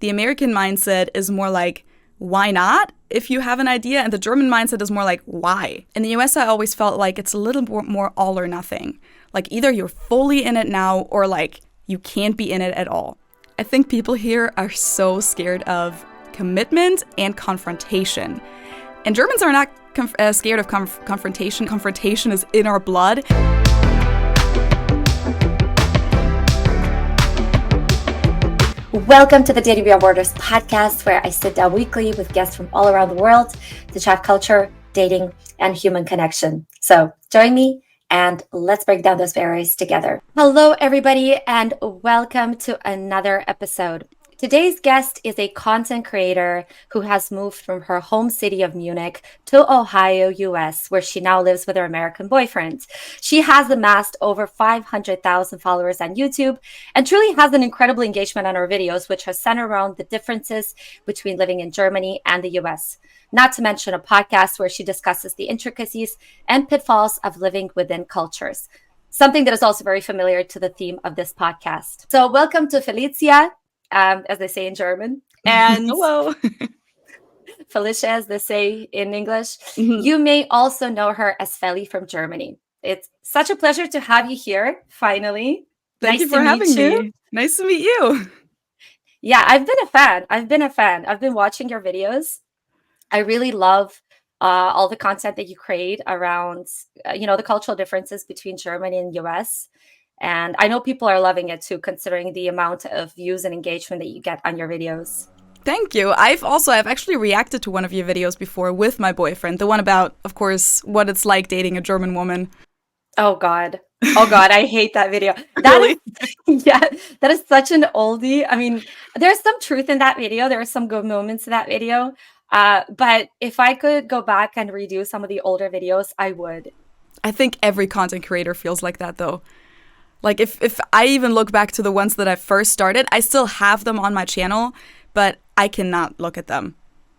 The American mindset is more like, why not? If you have an idea, and the German mindset is more like, why? In the US, I always felt like it's a little more all or nothing. Like either you're fully in it now or like you can't be in it at all. I think people here are so scared of commitment and confrontation. And Germans are not scared of confrontation. Confrontation is in our blood. Welcome to the Dating Beyond Borders podcast, where I sit down weekly with guests from all around the world to chat culture, dating, and human connection. So join me and let's break down those barriers together. Hello, everybody, and welcome to another episode. Today's guest is a content creator who has moved from her home city of Munich to Ohio, US, where she now lives with her American boyfriend. She has amassed over 500,000 followers on YouTube and truly has an incredible engagement on her videos, which are centered around the differences between living in Germany and the US. Not to mention a podcast where she discusses the intricacies and pitfalls of living within cultures, something that is also very familiar to the theme of this podcast. So welcome to Felicia. As they say in German, and hello, Felicia, as they say in English. Mm-hmm. You may also know her as Feli from Germany. It's such a pleasure to have you here, finally. Thank you for having me. Nice to meet you. Yeah, I've been a fan. I've been watching your videos. I really love all the content that you create around, the cultural differences between Germany and US. And I know people are loving it too, considering the amount of views and engagement that you get on your videos. Thank you. I've actually reacted to one of your videos before with my boyfriend. The one about, of course, what it's like dating a German woman. Oh God, I hate that video. Really? That is such an oldie. I mean, there's some truth in that video. There are some good moments in that video. But if I could go back and redo some of the older videos, I would. I think every content creator feels like that, though. Like, if I even look back to the ones that I first started, I still have them on my channel, but I cannot look at them.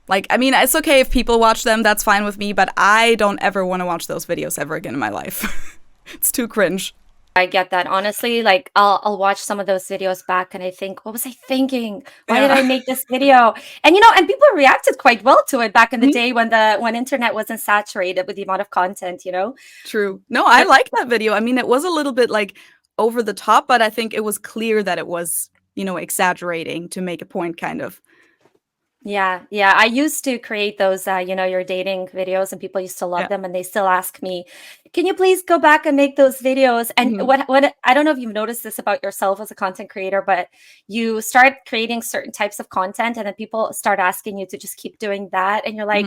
Like, I mean, it's okay if people watch them, that's fine with me, but I don't ever want to watch those videos ever again in my life. It's too cringe. I get that. Honestly, like, I'll watch some of those videos back and I think, what was I thinking? Why did I make this video? And, and people reacted quite well to it back in the day when internet wasn't saturated with the amount of content, True. No, I like that video. I mean, it was a little bit, like, over the top, but I think it was clear that it was, exaggerating to make a point, kind of. Yeah. I used to create those, your dating videos, and people used to love them, and they still ask me, can you please go back and make those videos? And what I don't know if you've noticed this about yourself as a content creator, but you start creating certain types of content, and then people start asking you to just keep doing that, and you're like,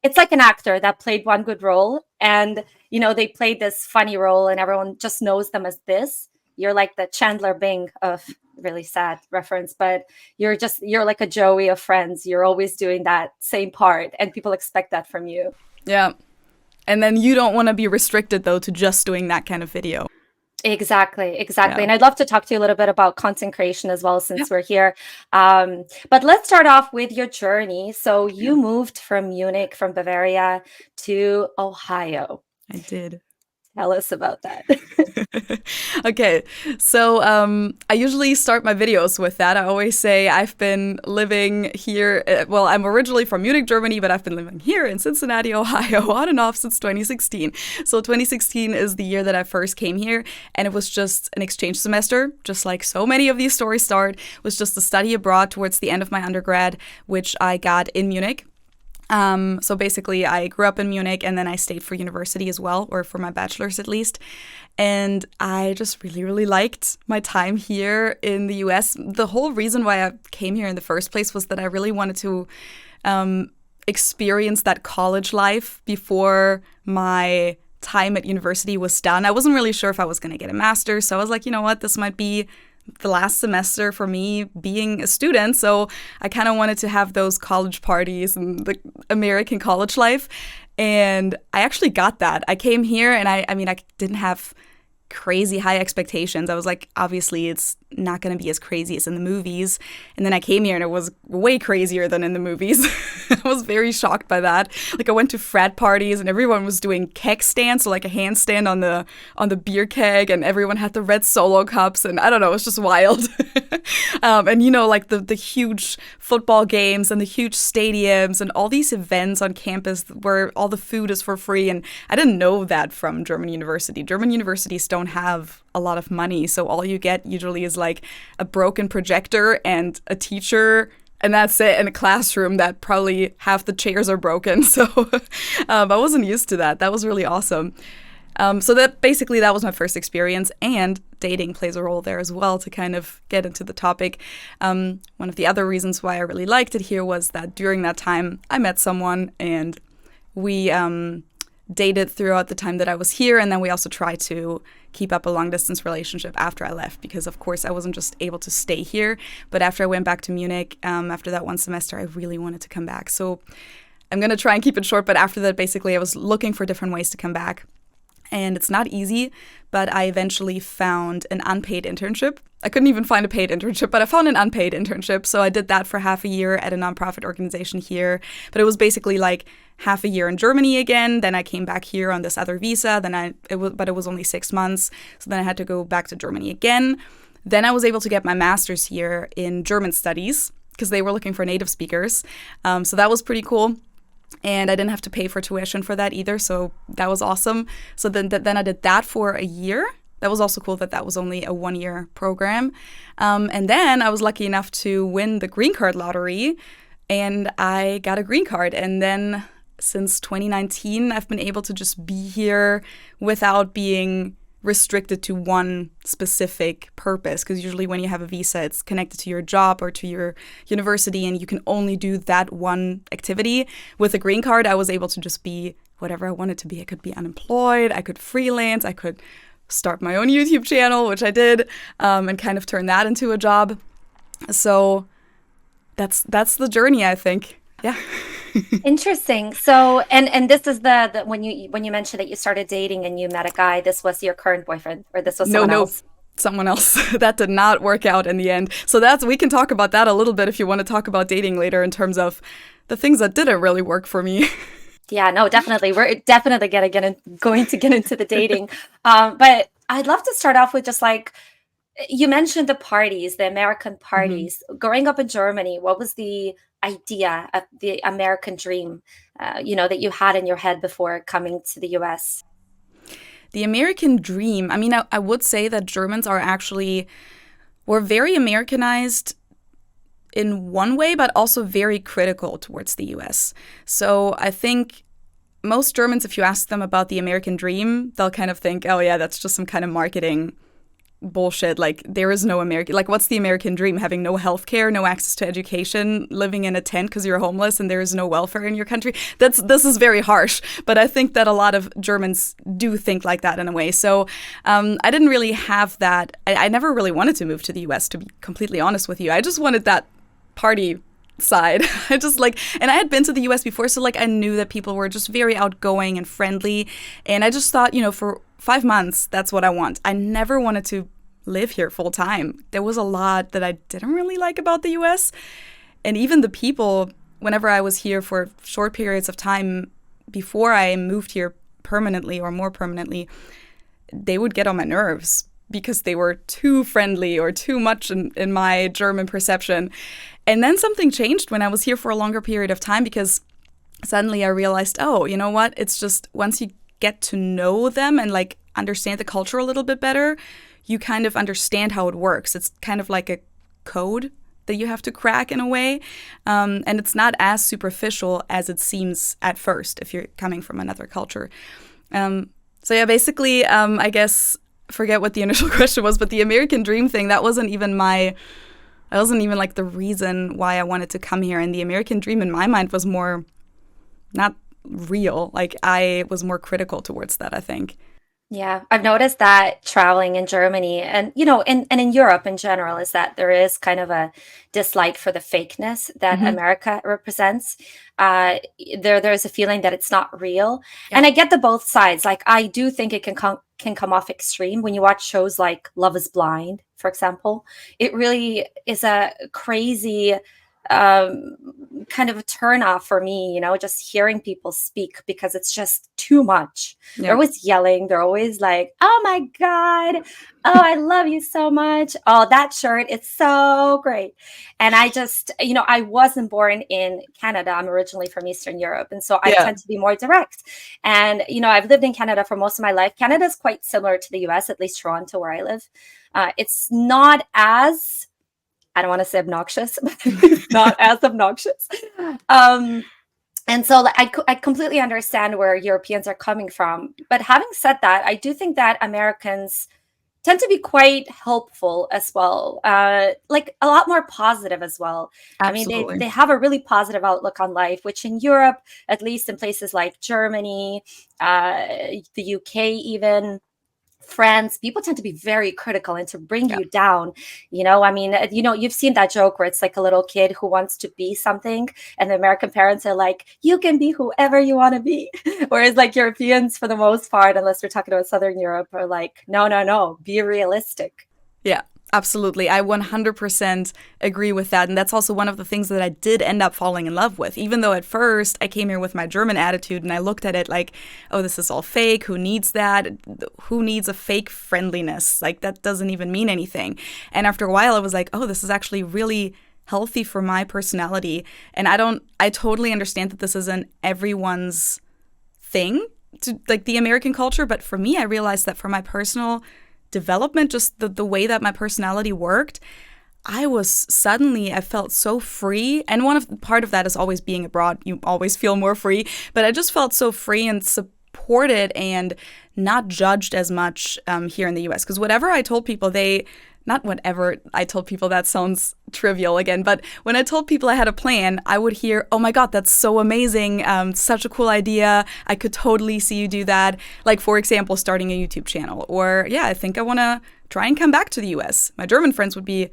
it's like an actor that played one good role, and they played this funny role, and everyone just knows them as this. You're like the Chandler Bing of, really sad reference, but you're like a Joey of Friends. You're always doing that same part, and people expect that from you. Yeah. And then you don't want to be restricted, though, to just doing that kind of video. Exactly. Yeah. And I'd love to talk to you a little bit about content creation as well, since we're here. But let's start off with your journey. So you moved from Munich, from Bavaria, to Ohio. I did. Tell us about that. Okay, so I usually start my videos with that. I always say I've been living here. Well, I'm originally from Munich, Germany, but I've been living here in Cincinnati, Ohio, on and off since 2016. So 2016 is the year that I first came here, and it was just an exchange semester, just like so many of these stories start. It was just a study abroad towards the end of my undergrad, which I got in Munich. So basically, I grew up in Munich, and then I stayed for university as well, or for my bachelor's at least. And I just really, really liked my time here in the US. The whole reason why I came here in the first place was that I really wanted to experience that college life before my time at university was done. I wasn't really sure if I was going to get a master's, so I was like, you know what, this might be the last semester for me being a student, so I kind of wanted to have those college parties and the American college life, and I actually got that. I came here, and I mean, I didn't have crazy high expectations. I was like, obviously it's not going to be as crazy as in the movies. And then I came here and it was way crazier than in the movies. I was very shocked by that. Like I went to frat parties and everyone was doing keg stands, so like a handstand on the beer keg, and everyone had the red Solo cups, and I don't know, it was just wild. And you know, like the huge football games and the huge stadiums and all these events on campus where all the food is for free. And I didn't know that from German university. German universities don't have a lot of money, so all you get usually is like a broken projector and a teacher, and that's it, in a classroom that probably half the chairs are broken. So I wasn't used to that. That was really awesome. So that was my first experience, and dating plays a role there as well to kind of get into the topic. One of the other reasons why I really liked it here was that during that time I met someone, and we dated throughout the time that I was here, and then we also tried to keep up a long-distance relationship after I left, because of course I wasn't just able to stay here, but after I went back to Munich, after that one semester, I really wanted to come back. So I'm going to try and keep it short, but after that, basically I was looking for different ways to come back. And it's not easy, but I eventually found an unpaid internship. I couldn't even find a paid internship, but I found an unpaid internship. So I did that for half a year at a nonprofit organization here. But it was basically like half a year in Germany again. Then I came back here on this other visa. But it was only 6 months. So then I had to go back to Germany again. Then I was able to get my master's here in German studies because they were looking for native speakers. So that was pretty cool. And I didn't have to pay for tuition for that either, so that was awesome. So then I did that for a year. That was also cool that was only a 1-year program. And then I was lucky enough to win the green card lottery, and I got a green card. And then since 2019, I've been able to just be here without being restricted to one specific purpose, because usually when you have a visa, it's connected to your job or to your university, and you can only do that one activity. With a green card, I was able to just be whatever I wanted to be. I could be unemployed, I could freelance, I could start my own YouTube channel, which I did, and kind of turn that into a job. So that's the journey, I think. Yeah. Interesting. So, and this is the when you mentioned that you started dating and you met a guy, this was your current boyfriend, or this was someone else? Someone else. That did not work out in the end. So we can talk about that a little bit if you want to talk about dating later, in terms of the things that didn't really work for me. Yeah, no, definitely. We're definitely going to get into the dating. But I'd love to start off with just like, you mentioned the parties, the American parties. Mm-hmm. Growing up in Germany, what was the idea of the American dream, that you had in your head before coming to the US? The American dream. I mean, I would say that Germans we're very Americanized in one way, but also very critical towards the US. So I think most Germans, if you ask them about the American dream, they'll kind of think, oh yeah, that's just some kind of marketing bullshit. Like, there is no American, like, what's the American dream? Having no healthcare, no access to education, living in a tent because you're homeless and there is no welfare in your country. This is very harsh, but I think that a lot of Germans do think like that in a way. So I didn't really have that. I never really wanted to move to the US, to be completely honest with you. I just wanted that party side. And I had been to the US before, so like I knew that people were just very outgoing and friendly, and I just thought, for 5 months, that's what I want. I never wanted to live here full time. There was a lot that I didn't really like about the US, and even the people, whenever I was here for short periods of time before I moved here permanently or more permanently, they would get on my nerves because they were too friendly or too much in my German perception. And then something changed when I was here for a longer period of time, because suddenly I realized, oh, you know what? It's just once you get to know them and like understand the culture a little bit better, you kind of understand how it works. It's kind of like a code that you have to crack in a way. And it's not as superficial as it seems at first if you're coming from another culture. So yeah, basically, I guess, forget what the initial question was, but the American dream thing, that wasn't even like the reason why I wanted to come here. And the American dream in my mind was more not real. Like, I was more critical towards that, I think. Yeah, I've noticed that traveling in Germany and and in Europe in general is that there is kind of a dislike for the fakeness that Hmm. America represents. There's a feeling that it's not real, Yeah. and I get the both sides. Like I do think it can come off extreme when you watch shows like Love Is Blind, for example. It really is a crazy um kind of a turn off for me, just hearing people speak because it's just too much. They're Yeah. always yelling. They're always like, "Oh my God. Oh, I love you so much. Oh, that shirt, it's so great." And I just, I wasn't born in Canada. I'm originally from Eastern Europe. And so I Yeah. tend to be more direct. And, I've lived in Canada for most of my life. Canada is quite similar to the US, at least Toronto, where I live. It's not as, I don't want to say obnoxious, but it's not as obnoxious. Um, and so like, I completely understand where Europeans are coming from. But having said that, I do think that Americans tend to be quite helpful as well, like a lot more positive as well. I mean, they Absolutely. have a really positive outlook on life, which in Europe, at least in places like Germany, uh, the UK, even France, people tend to be very critical and to bring Yeah. you down. I mean, you've seen that joke where it's like a little kid who wants to be something, and the American parents are like, you can be whoever you want to be. Whereas, like, Europeans, for the most part, unless we're talking about Southern Europe, are like, no, no, no, be realistic. Yeah, absolutely. I 100% agree with that. And that's also one of the things that I did end up falling in love with. Even though at first I came here with my German attitude and I looked at it like, oh, this is all fake. Who needs that? Who needs a fake friendliness? Like, that doesn't even mean anything. And after a while, I was like, oh, this is actually really healthy for my personality. And I totally understand that this isn't everyone's thing to like the American culture. But for me, I realized that for my personal development, just the way that my personality worked, I felt so free. And part of that is always being abroad. You always feel more free. But I just felt so free and supported and not judged as much here in the US. Because whatever I told people, not whatever I told people, that sounds trivial again, but when I told people I had a plan, I would hear, oh my God, that's so amazing. Such a cool idea. I could totally see you do that. Like, for example, starting a YouTube channel. Or, yeah, I think I want to try and come back to the US. My German friends would be,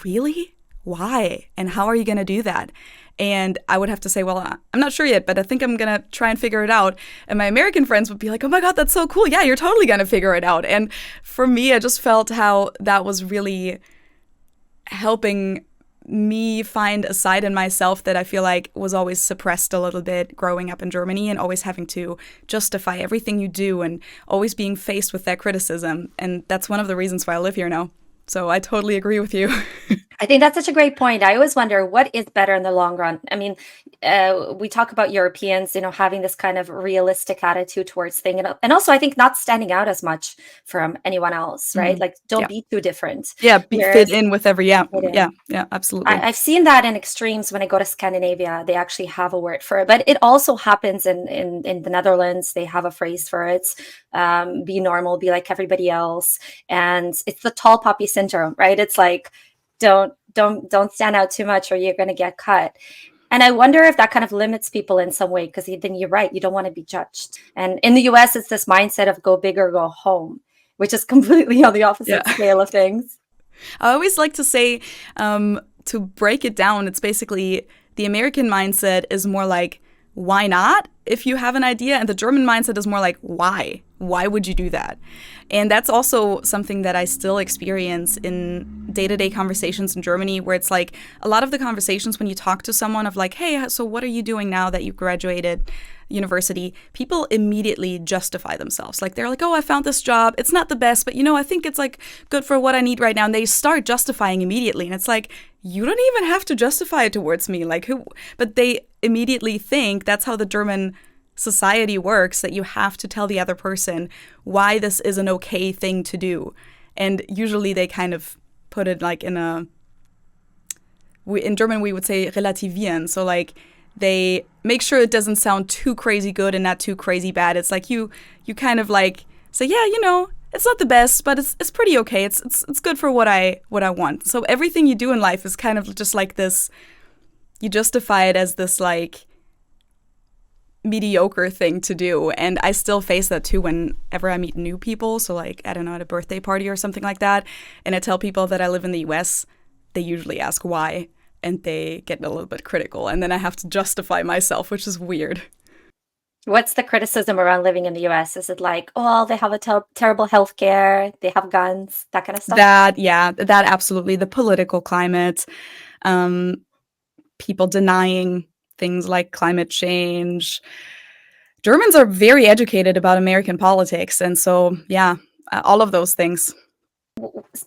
really? Why? And how are you going to do that? And I would have to say, well, I'm not sure yet, but I think I'm going to try and figure it out. And my American friends would be like, oh my God, that's so cool. Yeah, you're totally going to figure it out. And for me, I just felt how that was really helping me find a side in myself that I feel like was always suppressed a little bit growing up in Germany and always having to justify everything you do and always being faced with that criticism. And that's one of the reasons why I live here now. So I totally agree with you. I think that's such a great point. I always wonder what is better in the long run. I mean, we talk about Europeans, having this kind of realistic attitude towards things, and also I think not standing out as much from anyone else, right? Mhm. Like, don't Yeah. be too different. Yeah, be fit Whereas in with every, yeah, fit yeah, in. yeah, absolutely. I've seen that in extremes when I go to Scandinavia. They actually have a word for it, but it also happens in the Netherlands. They have a phrase for it: "Be normal, be like everybody else." And it's the tall poppy syndrome, right? It's like don't stand out too much, or you're going to get cut. And I wonder if that kind of limits people in some way, because then you're right, you don't want to be judged. And in the US, it's this mindset of go big or go home, which is completely on the Yeah. opposite scale of things. I always like to say, to break it down, it's basically the American mindset is more like, why not if you have an idea? And the German mindset is more like, why? Why would you do that? And that's also something that I still experience in day-to-day conversations in Germany, where it's like a lot of the conversations when you talk to someone of like, hey, so what are you doing now that you graduated university? People immediately justify themselves. Like, they're like, oh, I found this job. It's not the best, but I think it's like good for what I need right now. And they start justifying immediately. And it's like, you don't even have to justify it towards me. Like, who? But they immediately think that's how the German society works, that you have to tell the other person why this is an okay thing to do. And usually they kind of put it like in German we would say relativieren. So like they make sure it doesn't sound too crazy good and not too crazy bad. It's like you kind of like say, yeah, it's not the best, but it's pretty okay. It's good for what I want. So everything you do in life is kind of just like this. You justify it as this like mediocre thing to do. And I still face that too whenever I meet new people. So like, I don't know, at a birthday party or something like that. And I tell people that I live in the US, they usually ask why. And they get a little bit critical. And then I have to justify myself, which is weird. What's the criticism around living in the US? Is it like, oh, they have a terrible healthcare, they have guns, that kind of stuff? That absolutely. The political climate, um, people denying things like climate change. Germans are very educated about American politics. And so, yeah, all of those things.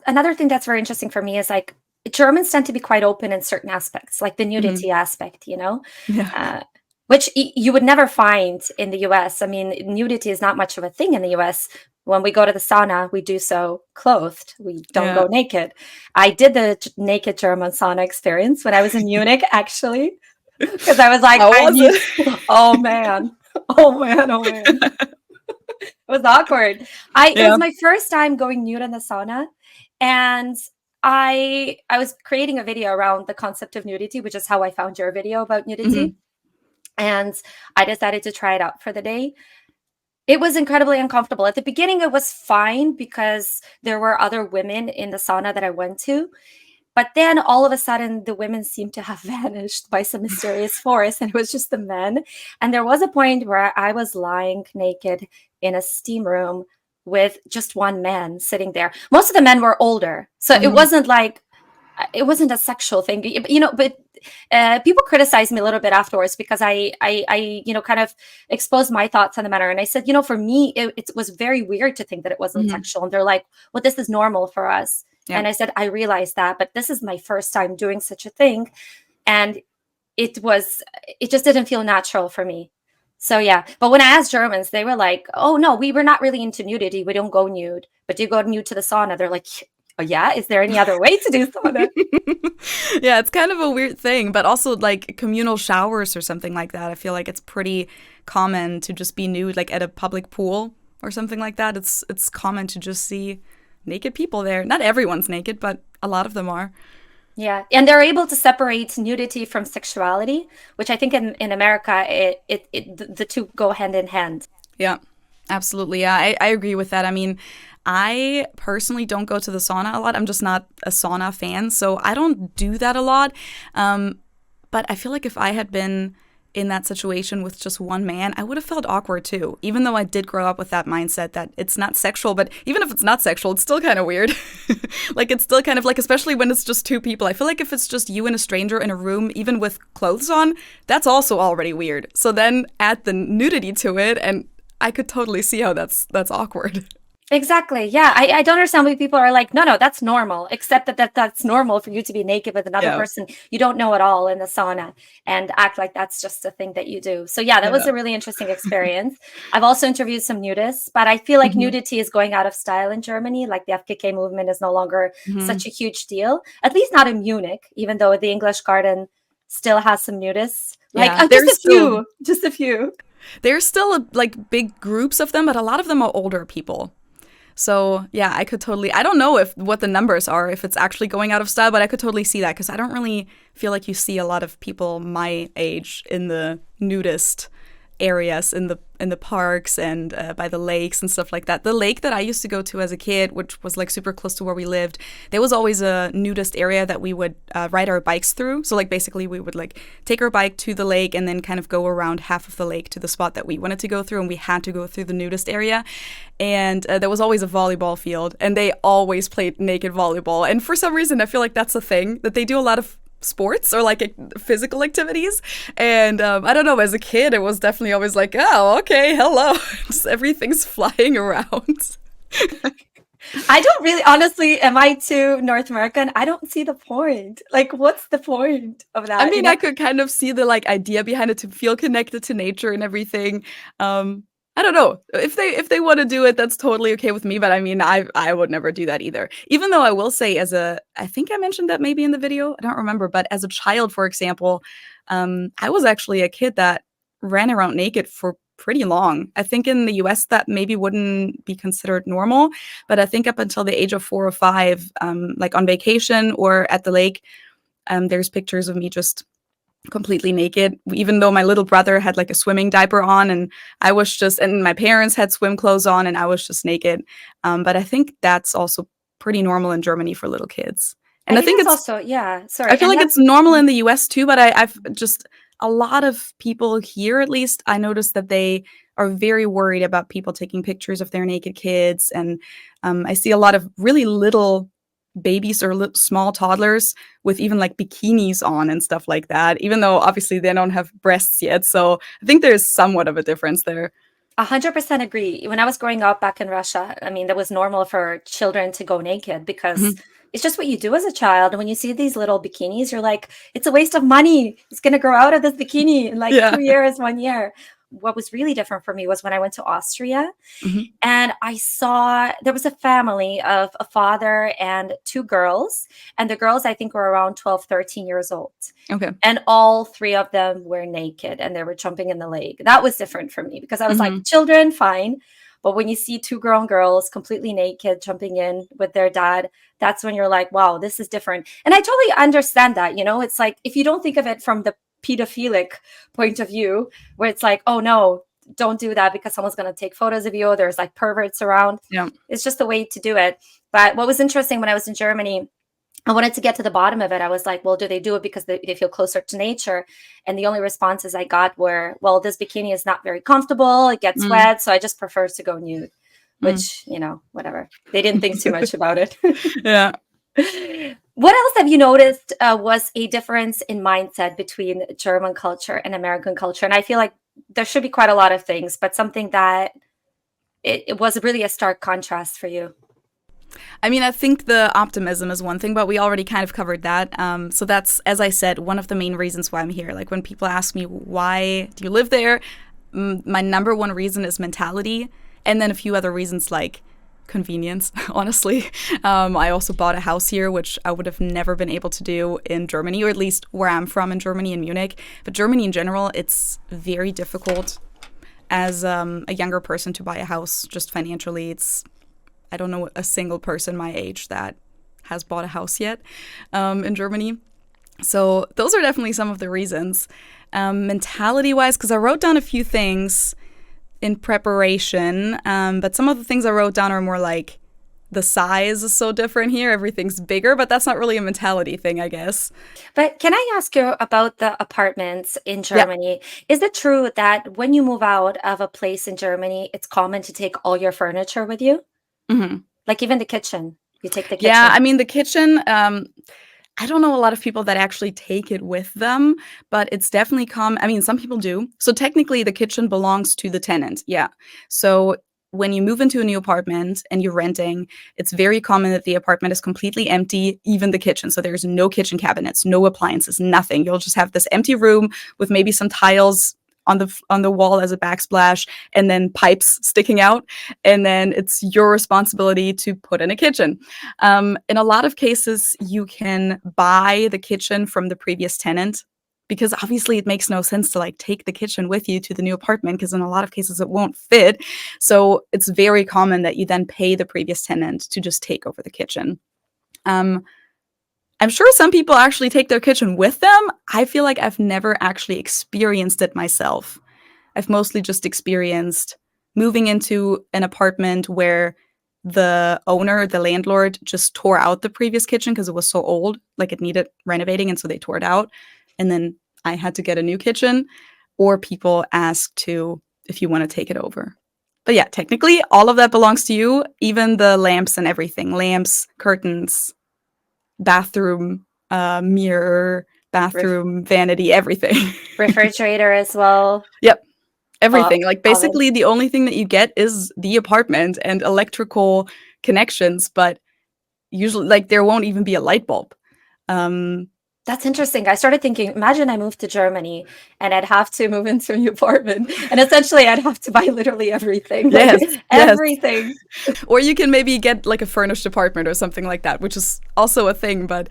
Another thing that's very interesting for me is like Germans tend to be quite open in certain aspects, like the nudity aspect, you know? Yeah. Which you would never find in the US. I mean, nudity is not much of a thing in the US. When we go to the sauna, we do so clothed. We don't go naked. I did the naked German sauna experience when I was in Munich, actually, because I was like, oh man, oh man, oh man. It was awkward. It was my first time going nude in the sauna, and I was creating a video around the concept of nudity, which is how I found your video about nudity. And I decided to try it out for the day. It was incredibly uncomfortable. At the beginning, it was fine because there were other women in the sauna that I went to. But then all of a sudden, the women seemed to have vanished by some mysterious force, and it was just the men. And there was a point where I was lying naked in a steam room with just one man sitting there. Most of the men were older. So it wasn't a sexual thing, you know, but people criticized me a little bit afterwards because I you know, kind of exposed my thoughts on the matter. And I said, you know, for me, it was very weird to think that it wasn't sexual. And they're like, well, this is normal for us. Yeah. And I said, I realized that, but this is my first time doing such a thing. And it just didn't feel natural for me. So yeah, but when I asked Germans, they were like, oh no, we were not really into nudity. We don't go nude, but do you go nude to the sauna? They're like, oh yeah, is there any other way to do sauna? Yeah, it's kind of a weird thing, but also like communal showers or something like that. I feel like it's pretty common to just be nude, like at a public pool or something like that. It's common to just see naked people there. Not everyone's naked, but a lot of them are. Yeah, and they're able to separate nudity from sexuality, which I think in America, the two go hand in hand. Yeah, absolutely. Yeah, I agree with that. I mean, I personally don't go to the sauna a lot. I'm just not a sauna fan, so I don't do that a lot. But I feel like if I had been in that situation with just one man, I would have felt awkward too, even though I did grow up with that mindset that it's not sexual. But even if it's not sexual, it's still kind of weird. Like, it's still kind of like, especially when it's just two people. I feel like if it's just you and a stranger in a room, even with clothes on, that's also already weird. So then add the nudity to it, and I could totally see how that's awkward. Exactly. Yeah. I don't understand why people are like, no, that's normal, except that's normal for you to be naked with another person you don't know at all in the sauna and act like that's just a thing that you do. So yeah, that was a really interesting experience. I've also interviewed some nudists, but I feel like nudity is going out of style in Germany. Like the FKK movement is no longer such a huge deal, at least not in Munich, even though the English Garden still has some nudists. Like just a few. There's still like big groups of them, but a lot of them are older people. So yeah, I don't know what the numbers are, if it's actually going out of style, but I could totally see that because I don't really feel like you see a lot of people my age in the nudist areas, in the parks and by the lakes and stuff like that. The lake that I used to go to as a kid, which was like super close to where we lived, there was always a nudist area that we would ride our bikes through. So like basically we would like take our bike to the lake and then kind of go around half of the lake to the spot that we wanted to go through, and we had to go through the nudist area. And there was always a volleyball field, and they always played naked volleyball. And for some reason, I feel like that's a thing that they do a lot of sports or like physical activities. And I don't know, as a kid, it was definitely always like, oh, okay, hello. Just everything's flying around. I don't really, honestly, am I too North American? I don't see the point. Like, what's the point of that? I mean, I could kind of see the like idea behind it, to feel connected to nature and everything. I don't know. If they want to do it, that's totally okay with me. But I mean, I would never do that either. Even though I will say, I think I mentioned that maybe in the video, I don't remember. But as a child, for example, I was actually a kid that ran around naked for pretty long. I think in the US that maybe wouldn't be considered normal. But I think up until the age of 4 or 5, like on vacation or at the lake, there's pictures of me just completely naked, even though my little brother had like a swimming diaper on, and and my parents had swim clothes on, and I was just naked. But I think that's also pretty normal in Germany for little kids. I And think that's also, yeah, I sorry. feel And like that's, it's normal in the US too, but I've just a lot of people here, at least, I noticed that they are very worried about people taking pictures of their naked kids. And I see a lot of really little babies or small toddlers with even like bikinis on and stuff like that, even though obviously they don't have breasts yet. So I think there's somewhat of a difference there. 100% agree. When I was growing up back in Russia, I mean, that was normal for children to go naked because Mhm. it's just what you do as a child. And when you see these little bikinis, you're like, it's a waste of money. It's going to grow out of this bikini in like Yeah. 2 years, 1 year. What was really different for me was when I went to Austria Hmm. and I saw there was a family of a father and two girls. And the girls, I think, were around 12, 13 years old. Okay. And all three of them were naked and they were jumping in the lake. That was different for me because I was like, Hmm. children, fine. But when you see two grown girls completely naked jumping in with their dad, that's when you're like, wow, this is different. And I totally understand that. You know, it's like if you don't think of it from the pedophilic point of view, where it's like, oh no, don't do that because someone's going to take photos of you. There's like perverts around. Yeah. It's just the way to do it. But what was interesting when I was in Germany, I wanted to get to the bottom of it. I was like, well, do they do it because they feel closer to nature? And the only responses I got were, well, this bikini is not very comfortable. It gets Mm. wet. So I just prefer to go nude, Mm. which, whatever. They didn't think too much about it. Yeah. What else have you noticed was a difference in mindset between German culture and American culture? And I feel like there should be quite a lot of things, but something that it was really a stark contrast for you. I mean, I think the optimism is one thing, but we already kind of covered that. So that's, as I said, one of the main reasons why I'm here. Like when people ask me, why do you live there? My number one reason is mentality. And then a few other reasons like convenience, honestly. I also bought a house here, which I would have never been able to do in Germany, or at least where I'm from in Germany, in Munich. But Germany in general, it's very difficult as a younger person to buy a house just financially. I don't know a single person my age that has bought a house yet in Germany. So those are definitely some of the reasons. Mentality-wise, because I wrote down a few things in preparation, but some of the things I wrote down are more like the size is so different here. Everything's bigger, but that's not really a mentality thing, I guess. But can I ask you about the apartments in Yeah. Germany? Is it true that when you move out of a place in Germany, it's common to take all your furniture with you? Hmm. Like even the kitchen, you take the Yeah, kitchen. I mean, the kitchen, I don't know a lot of people that actually take it with them, but it's definitely common. I mean, some people do. So technically, the kitchen belongs to the tenant. Yeah. So when you move into a new apartment and you're renting, it's very common that the apartment is completely empty, even the kitchen. So there's no kitchen cabinets, no appliances, nothing. You'll just have this empty room with maybe some tiles on the wall as a backsplash and then pipes sticking out, and then it's your responsibility to put in a kitchen. In a lot of cases, you can buy the kitchen from the previous tenant because obviously it makes no sense to like take the kitchen with you to the new apartment because in a lot of cases it won't fit. So it's very common that you then pay the previous tenant to just take over the kitchen. Um, I'm sure some people actually take their kitchen with them. I feel like I've never actually experienced it myself. I've mostly just experienced moving into an apartment where the owner, the landlord, just tore out the previous kitchen because it was so old, like it needed renovating, and so they tore it out. And then I had to get a new kitchen, or people asked to if you want to take it over. But yeah, technically, all of that belongs to you, even the lamps and everything, lamps, curtains, bathroom mirror, Ref- bathroom vanity, everything. Refrigerator as well. Yep. Everything. Like Oven. basically the only thing that you get is the apartment and electrical connections, but usually like there won't even be a light bulb. Um That's interesting. I started thinking, imagine I moved to Germany and I'd have to move into a new apartment. And essentially I'd have to buy literally everything. Like yes, yes. everything. Or you can maybe get like a furnished apartment or something like that, which is also a thing, but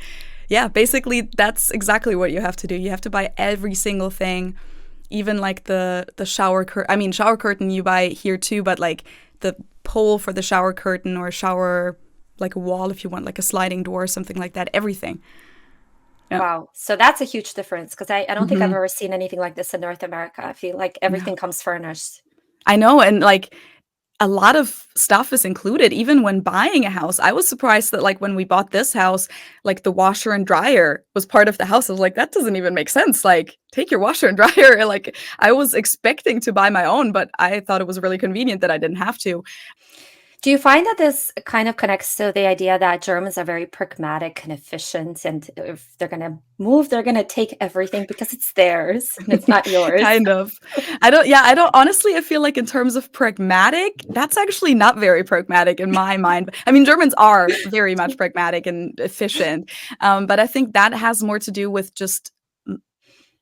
yeah, basically that's exactly what you have to do. You have to buy every single thing, even like the shower curtain. I mean, shower curtain you buy here too, but like the pole for the shower curtain or shower like a wall if you want like a sliding door or something like that, everything. Yeah. Wow. So that's a huge difference because I don't think I've Hmm. ever seen anything like this in North America. I feel like Yeah. everything comes furnished. I know. And like a lot of stuff is included even when buying a house. I was surprised that like when we bought this house, like the washer and dryer was part of the house. I was like, that doesn't even make sense. Like take your washer and dryer. Like I was expecting to buy my own, but I thought it was really convenient that I didn't have to. Do you find that this kind of connects to the idea that Germans are very pragmatic and efficient, and if they're going to move, they're going to take everything because it's theirs and it's not yours? Kind of. I don't honestly, I feel like in terms of pragmatic, that's actually not very pragmatic in my mind. I mean, Germans are very much pragmatic and efficient. But I think that has more to do with just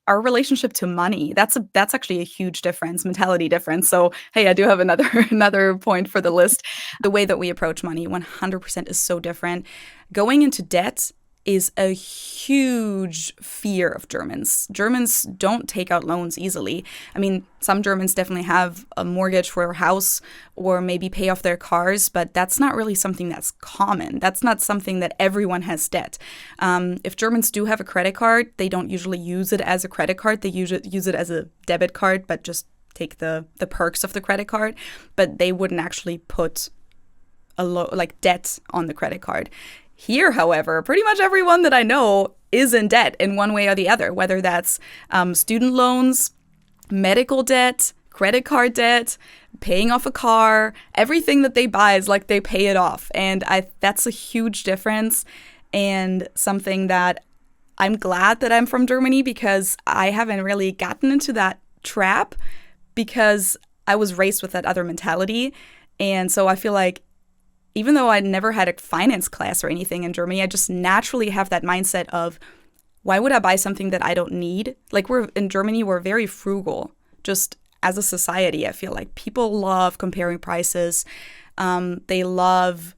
our relationship to money. That's actually a huge difference, mentality difference. So, hey, I do have another another point for the list. The way that we approach money 100% is so different. Going into debt is a huge fear of Germans. Germans don't take out loans easily. I mean, some Germans definitely have a mortgage for a house or maybe pay off their cars, but that's not really something that's common. That's not something that everyone has debt. If Germans do have a credit card, they don't usually use it as a credit card. They use it as a debit card, but just take the perks of the credit card. But they wouldn't actually put like debt on the credit card. Here, however, pretty much everyone that I know is in debt in one way or the other, whether that's student loans, medical debt, credit card debt, paying off a car. Everything that they buy is like they pay it off. And that's a huge difference and something that I'm glad that I'm from Germany because I haven't really gotten into that trap because I was raised with that other mentality. And so I feel like even though I never had a finance class or anything in Germany, I just naturally have that mindset of why would I buy something that I don't need? Like we're in Germany, we're very frugal. Just as a society, I feel like people love comparing prices. They love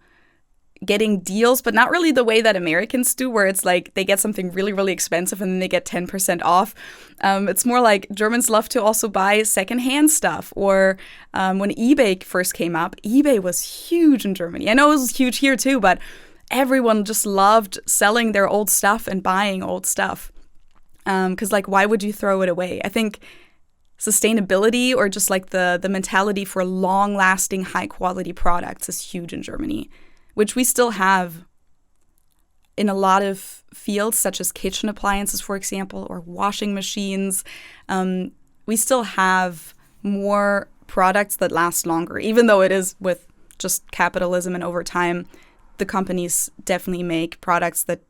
getting deals, but not really the way that Americans do, where it's like they get something really, really expensive and then they get 10% off. It's more like Germans love to also buy secondhand stuff. Or when eBay first came up, eBay was huge in Germany. I know it was huge here too, but everyone just loved selling their old stuff and buying old stuff. Because like, why would you throw it away? I think sustainability or just like the mentality for long-lasting, high-quality products is huge in Germany, which we still have in a lot of fields, such as kitchen appliances, for example, or washing machines. We still have more products that last longer, even though it is with just capitalism and over time, the companies definitely make products that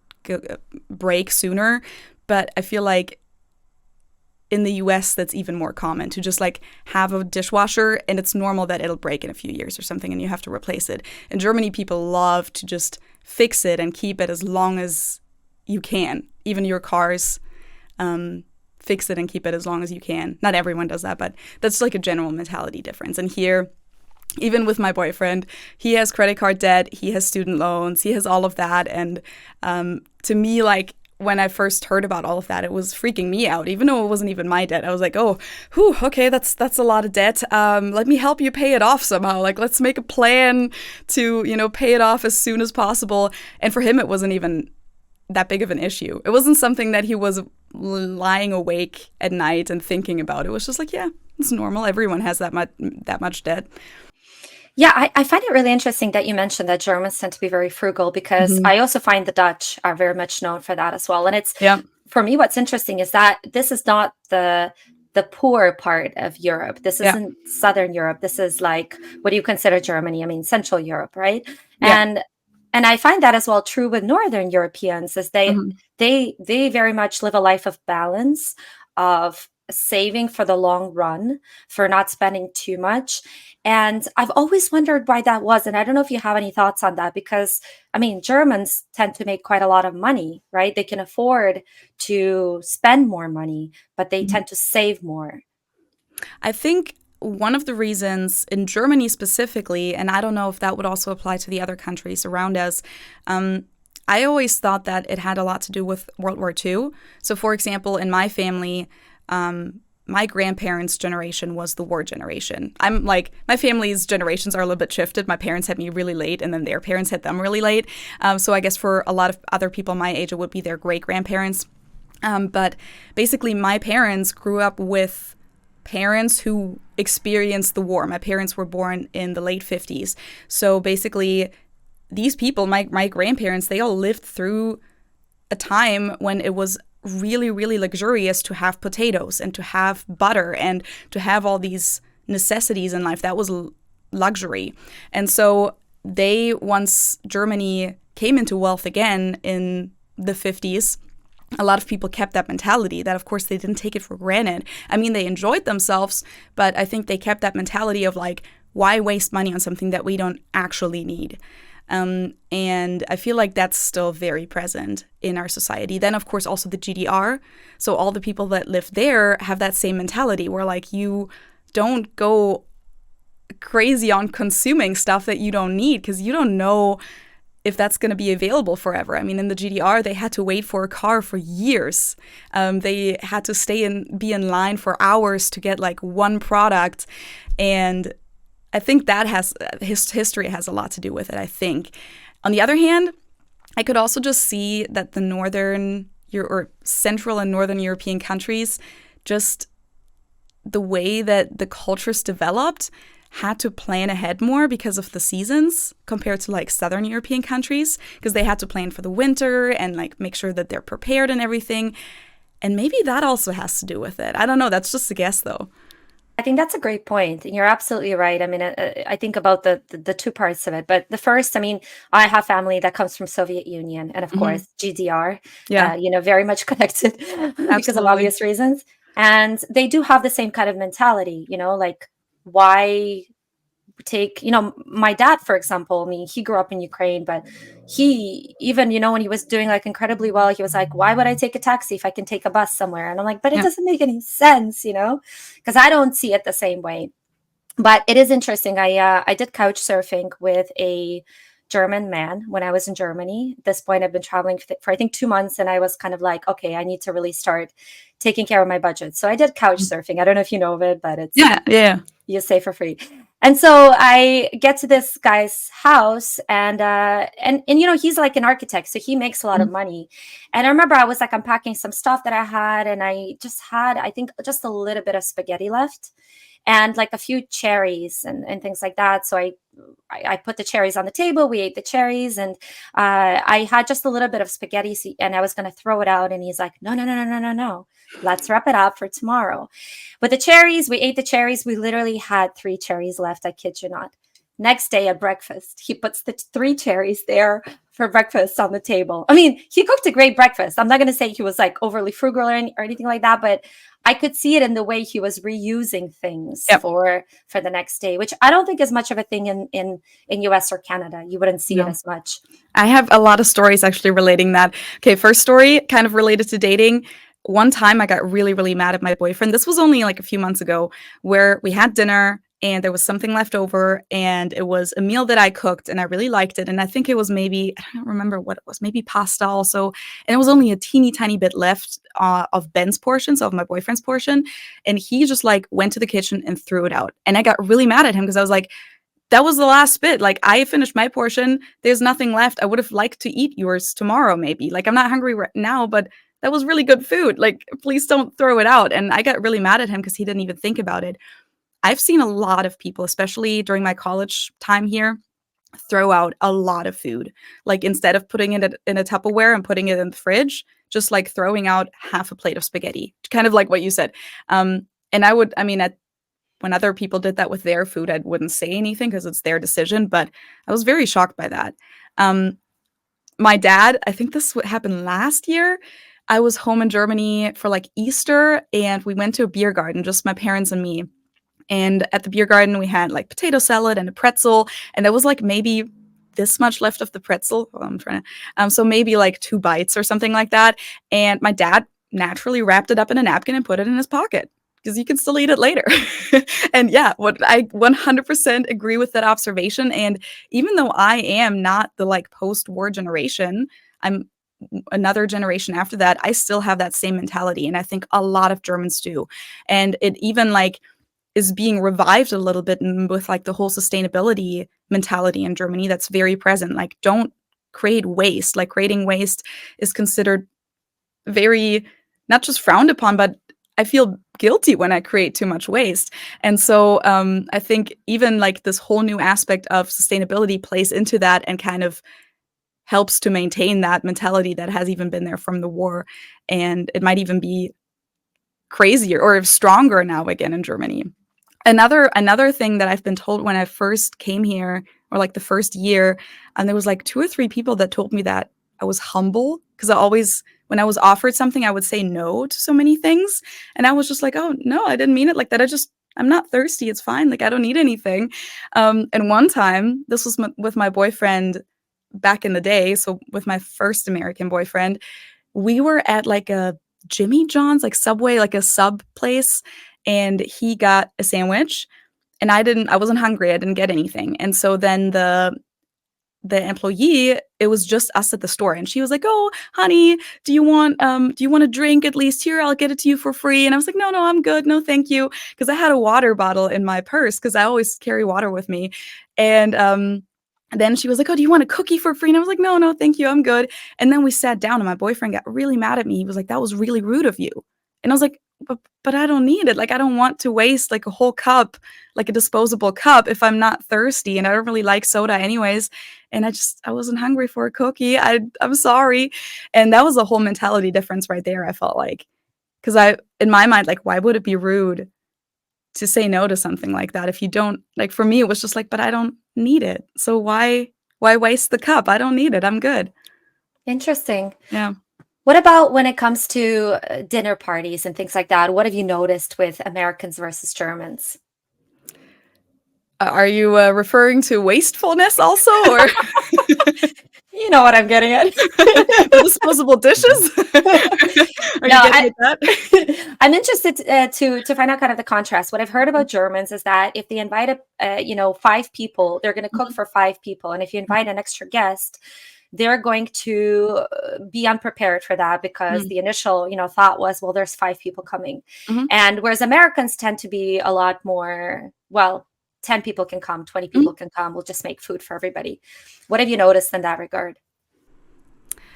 break sooner. But I feel like in the US, that's even more common to just like have a dishwasher and it's normal that it'll break in a few years or something and you have to replace it. In Germany, people love to just fix it and keep it as long as you can. Even your cars, fix it and keep it as long as you can. Not everyone does that, but that's like a general mentality difference. And here, even with my boyfriend, he has credit card debt, he has student loans, he has all of that. And to me, like, when I first heard about all of that, it was freaking me out, even though it wasn't even my debt. I was like, oh, whew, okay, that's a lot of debt. Let me help you pay it off somehow. Like, let's make a plan to, pay it off as soon as possible. And for him, it wasn't even that big of an issue. It wasn't something that he was lying awake at night and thinking about. It was just like, yeah, it's normal. Everyone has that much debt. Yeah, I find it really interesting that you mentioned that Germans tend to be very frugal because Mm-hmm. I also find the Dutch are very much known for that as well. And it's Yeah. for me, what's interesting is that this is not the poor part of Europe. This Yeah. isn't Southern Europe. This is like what do you consider Germany? I mean, Central Europe, right? Yeah. And I find that as well true with Northern Europeans, is Mm-hmm. they very much live a life of balance, of saving for the long run, for not spending too much. And I've always wondered why that was. And I don't know if you have any thoughts on that, because I mean, Germans tend to make quite a lot of money, right? They can afford to spend more money, but they Mm-hmm. tend to save more. I think one of the reasons in Germany specifically, and I don't know if that would also apply to the other countries around us, I always thought that it had a lot to do with World War II. So, for example, in my family, my grandparents' generation was the war generation. I'm like, my family's generations are a little bit shifted. My parents had me really late, and then their parents had them really late. So I guess for a lot of other people my age, it would be their great grandparents. But basically, my parents grew up with parents who experienced the war. My parents were born in the late 50s. So basically, these people, my grandparents, they all lived through a time when it was really, really luxurious to have potatoes and to have butter and to have all these necessities in life. That was luxury. And so they, once Germany came into wealth again in the 50s, a lot of people kept that mentality that, of course, they didn't take it for granted. I mean, they enjoyed themselves, but I think they kept that mentality of like, why waste money on something that we don't actually need? And I feel like that's still very present in our society. Then, of course, also the GDR. So all the people that live there have that same mentality where like you don't go crazy on consuming stuff that you don't need because you don't know if that's going to be available forever. I mean, in the GDR, they had to wait for a car for years. They had to be in line for hours to get like one product. And I think that history has a lot to do with it, I think. On the other hand, I could also just see that the Central and Northern European countries, just the way that the cultures developed, had to plan ahead more because of the seasons compared to like Southern European countries, because they had to plan for the winter and like make sure that they're prepared and everything. And maybe that also has to do with it. I don't know. That's just a guess, though. I think that's a great point. And you're absolutely right. I mean, I think about the two parts of it. But the first, I mean, I have family that comes from Soviet Union and, of course, GDR, Yeah, very much connected because of absolutely. obvious reasons. And they do have the same kind of mentality, like why take, my dad, for example. I mean, he grew up in Ukraine, but he even, when he was doing like incredibly well, he was like, why would I take a taxi if I can take a bus somewhere? And I'm like, but it Yeah. doesn't make any sense, because I don't see it the same way. But it is interesting. I did couch surfing with a German man when I was in Germany. At this point, I've been traveling for I think 2 months, and I was kind of like, okay, I need to really start taking care of my budget. So I did couch surfing. I don't know if you know of it, but it's Yeah. you stay for free. And so I get to this guy's house, and he's like an architect, so he makes a lot of money. And I remember I was like unpacking some stuff that I had, and I just had, I think, just a little bit of spaghetti left and like a few cherries and things like that. So I put the cherries on the table. We ate the cherries, and I had just a little bit of spaghetti, and I was going to throw it out. And he's like, no, no, no, no, no, no, no. Let's wrap it up for tomorrow. With the cherries, we ate the cherries. We literally had 3 cherries left. I kid you not. Next day at breakfast, he puts the 3 cherries there for breakfast on the table. I mean, he cooked a great breakfast. I'm not going to say he was like overly frugal or anything like that, but I could see it in the way he was reusing things Yep. for the next day, which I don't think is much of a thing in US or Canada. You wouldn't see it No. as much. I have a lot of stories actually relating that. Okay, first story kind of related to dating. One time I got really, really mad at my boyfriend. This was only like a few months ago, where we had dinner and there was something left over, and it was a meal that I cooked and I really liked it. And I think it was maybe, I don't remember what it was, maybe pasta also. And it was only a teeny tiny bit left of Ben's portion, so of my boyfriend's portion. And he just like went to the kitchen and threw it out. And I got really mad at him because I was like, that was the last bit. Like, I finished my portion. There's nothing left. I would have liked to eat yours tomorrow, maybe. Like, I'm not hungry right now, but that was really good food. Like, please don't throw it out. And I got really mad at him because he didn't even think about it. I've seen a lot of people, especially during my college time here, throw out a lot of food. Like, instead of putting it in a Tupperware and putting it in the fridge, just like throwing out half a plate of spaghetti, kind of like what you said. And when other people did that with their food, I wouldn't say anything because it's their decision, but I was very shocked by that. My dad, I think this happened last year. I was home in Germany for like Easter, and we went to a beer garden, just my parents and me. And at the beer garden, we had like potato salad and a pretzel, and there was like maybe this much left of the pretzel. Oh, I'm trying to, so maybe like 2 bites or something like that. And my dad naturally wrapped it up in a napkin and put it in his pocket, because you can still eat it later. And yeah, what I 100% agree with that observation. And even though I am not the like post-war generation, I'm another generation after that, I still have that same mentality. And I think a lot of Germans do. And it even like is being revived a little bit with like the whole sustainability mentality in Germany that's very present. Like, don't create waste. Like, creating waste is considered very not just frowned upon, but I feel guilty when I create too much waste. And so I think even like this whole new aspect of sustainability plays into that and kind of helps to maintain that mentality that has even been there from the war. And it might even be crazier or stronger now again in Germany. Another thing that I've been told when I first came here, or like the first year, and there was like 2 or 3 people that told me that I was humble, because I always, when I was offered something, I would say no to so many things, and I was just like, oh no, I didn't mean it like that. I'm not thirsty. It's fine. Like, I don't need anything. And one time, this was with my boyfriend back in the day. So with my first American boyfriend, we were at like a Jimmy John's, like Subway, like a sub place, and he got a sandwich, and I wasn't hungry. I didn't get anything. And so then the employee, it was just us at the store, and she was like, "Oh, honey, do you want a drink at least? Here, I'll get it to you for free." And I was like, "No, I'm good. No, thank you." Because I had a water bottle in my purse, because I always carry water with me. And then she was like, "Oh, do you want a cookie for free?" And I was like, "No, thank you. I'm good." And then we sat down, and my boyfriend got really mad at me. He was like, "That was really rude of you." And I was like, but I don't need it. Like, I don't want to waste like a whole cup, like a disposable cup, if I'm not thirsty, and I don't really like soda anyways. And I wasn't hungry for a cookie. I'm sorry. And that was a whole mentality difference right there, I felt like. Because in my mind, like, why would it be rude to say no to something like that if you don't, like, for me, it was just like, but I don't need it. So why waste the cup? I don't need it. I'm good. Interesting. Yeah. What about when it comes to dinner parties and things like that? What have you noticed with Americans versus Germans? Are you referring to wastefulness also, or You know what I'm getting at. the disposable dishes? Are No, you getting at that? I'm interested to find out kind of the contrast. What I've heard about Germans is that if they invite 5 people, they're going to cook for 5 people, and if you invite an extra guest, they're going to be unprepared for that, because the initial thought was, well, there's 5 people coming. Mhm. And whereas Americans tend to be a lot more, well, 10 people can come, 20 people can come, we'll just make food for everybody. What have you noticed in that regard?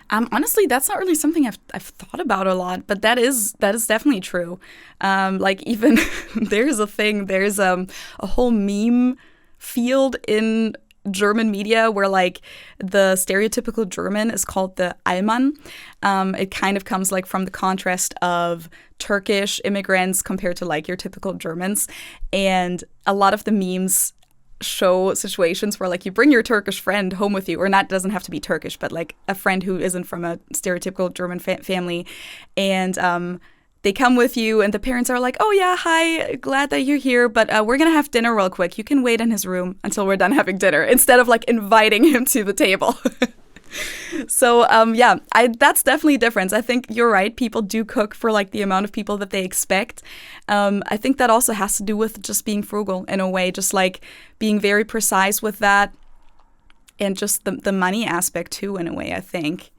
Honestly, that's not really something I've thought about a lot, but that is definitely true. Like, even there's a whole meme field in German media where like the stereotypical German is called the Allmann. It kind of comes like from the contrast of Turkish immigrants compared to like your typical Germans, and a lot of the memes show situations where like you bring your Turkish friend home with you, or not, doesn't have to be Turkish, but like a friend who isn't from a stereotypical German family, and they come with you, and the parents are like, "Oh yeah, hi, glad that you're here, but we're gonna have dinner real quick. You can wait in his room until we're done having dinner," instead of like inviting him to the table. So yeah, that's definitely a difference. I think you're right. People do cook for like the amount of people that they expect. I think that also has to do with just being frugal in a way, just like being very precise with that, and just the money aspect too, in a way, I think.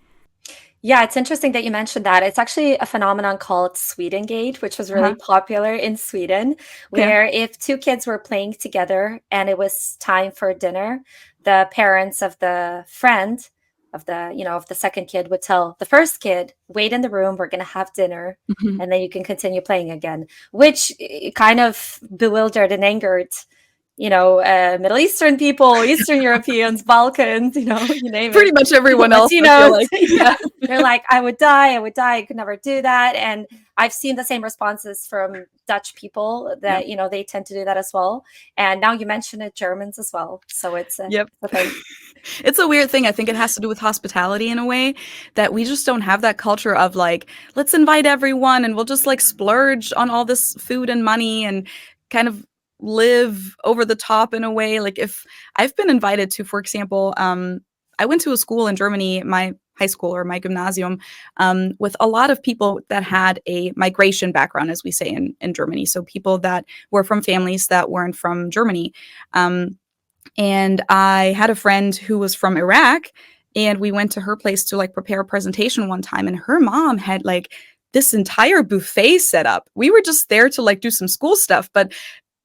Yeah, it's interesting that you mentioned that. It's actually a phenomenon called Swedengate, which was really Uh-huh. popular in Sweden, Okay. where if 2 kids were playing together and it was time for dinner, the parents of the friend of the second kid would tell the first kid, "Wait in the room, we're going to have dinner, Mhm. and then you can continue playing again," which kind of bewildered and angered Middle Eastern people, Eastern Europeans, Balkans, you name it, Pretty much everyone else, I feel Latinos. like. Yeah. Yeah. They're like, I would die, I could never do that. And I've seen the same responses from Dutch people Yeah. that, they tend to do that as well. And now you mention it, Germans as well. So it's Yep. a thing. It's a weird thing. I think it has to do with hospitality in a way, that we just don't have that culture of like, let's invite everyone and we'll just like splurge on all this food and money and kind of live over the top in a way. Like, if I've been invited to, for example, I went to a school in Germany, my high school or my gymnasium, with a lot of people that had a migration background, as we say in Germany. So people that were from families that weren't from Germany. And I had a friend who was from Iraq, And we went to her place to like prepare a presentation one time, and her mom had like this entire buffet set up. We were just there to like do some school stuff, but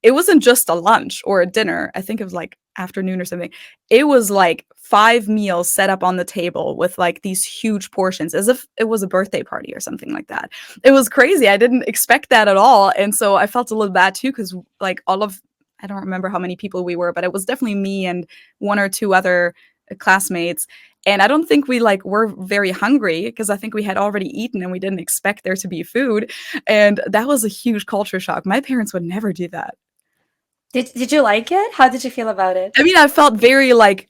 it wasn't just a lunch or a dinner. I think it was like afternoon or something. It was like 5 meals set up on the table with like these huge portions, as if it was a birthday party or something like that. It was crazy. I didn't expect that at all. And so I felt a little bad too, because like I don't remember how many people we were, but it was definitely me and one or two other classmates. And I don't think we like were very hungry, because I think we had already eaten and we didn't expect there to be food. And that was a huge culture shock. My parents would never do that. Did you like it? How did you feel about it? I mean, I felt very like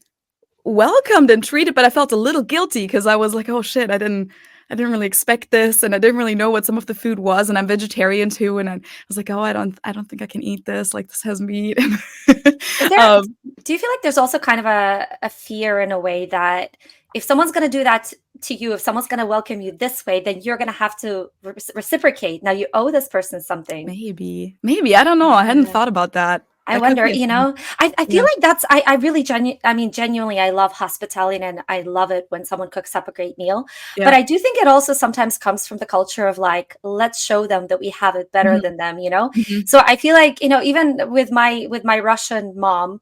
welcomed and treated, but I felt a little guilty because I was like, oh shit, I didn't really expect this, and I didn't really know what some of the food was, and I'm vegetarian too, and I was like, oh, I don't think I can eat this. Like, this has meat. Is there, um, do you feel like there's also kind of a fear in a way that if someone's going to do that to you, if someone's going to welcome you this way, then you're going to have to reciprocate. Now you owe this person something. maybe I don't know. I hadn't Yeah. thought about that. I That could wonder, be a thing. I feel Yeah, like I really genuinely, I love hospitality and I love it when someone cooks up a great meal. But yeah. I do think it also sometimes comes from the culture of like, let's show them that we have it better Mhm, than them. mhm. So I feel like, even with my Russian mom,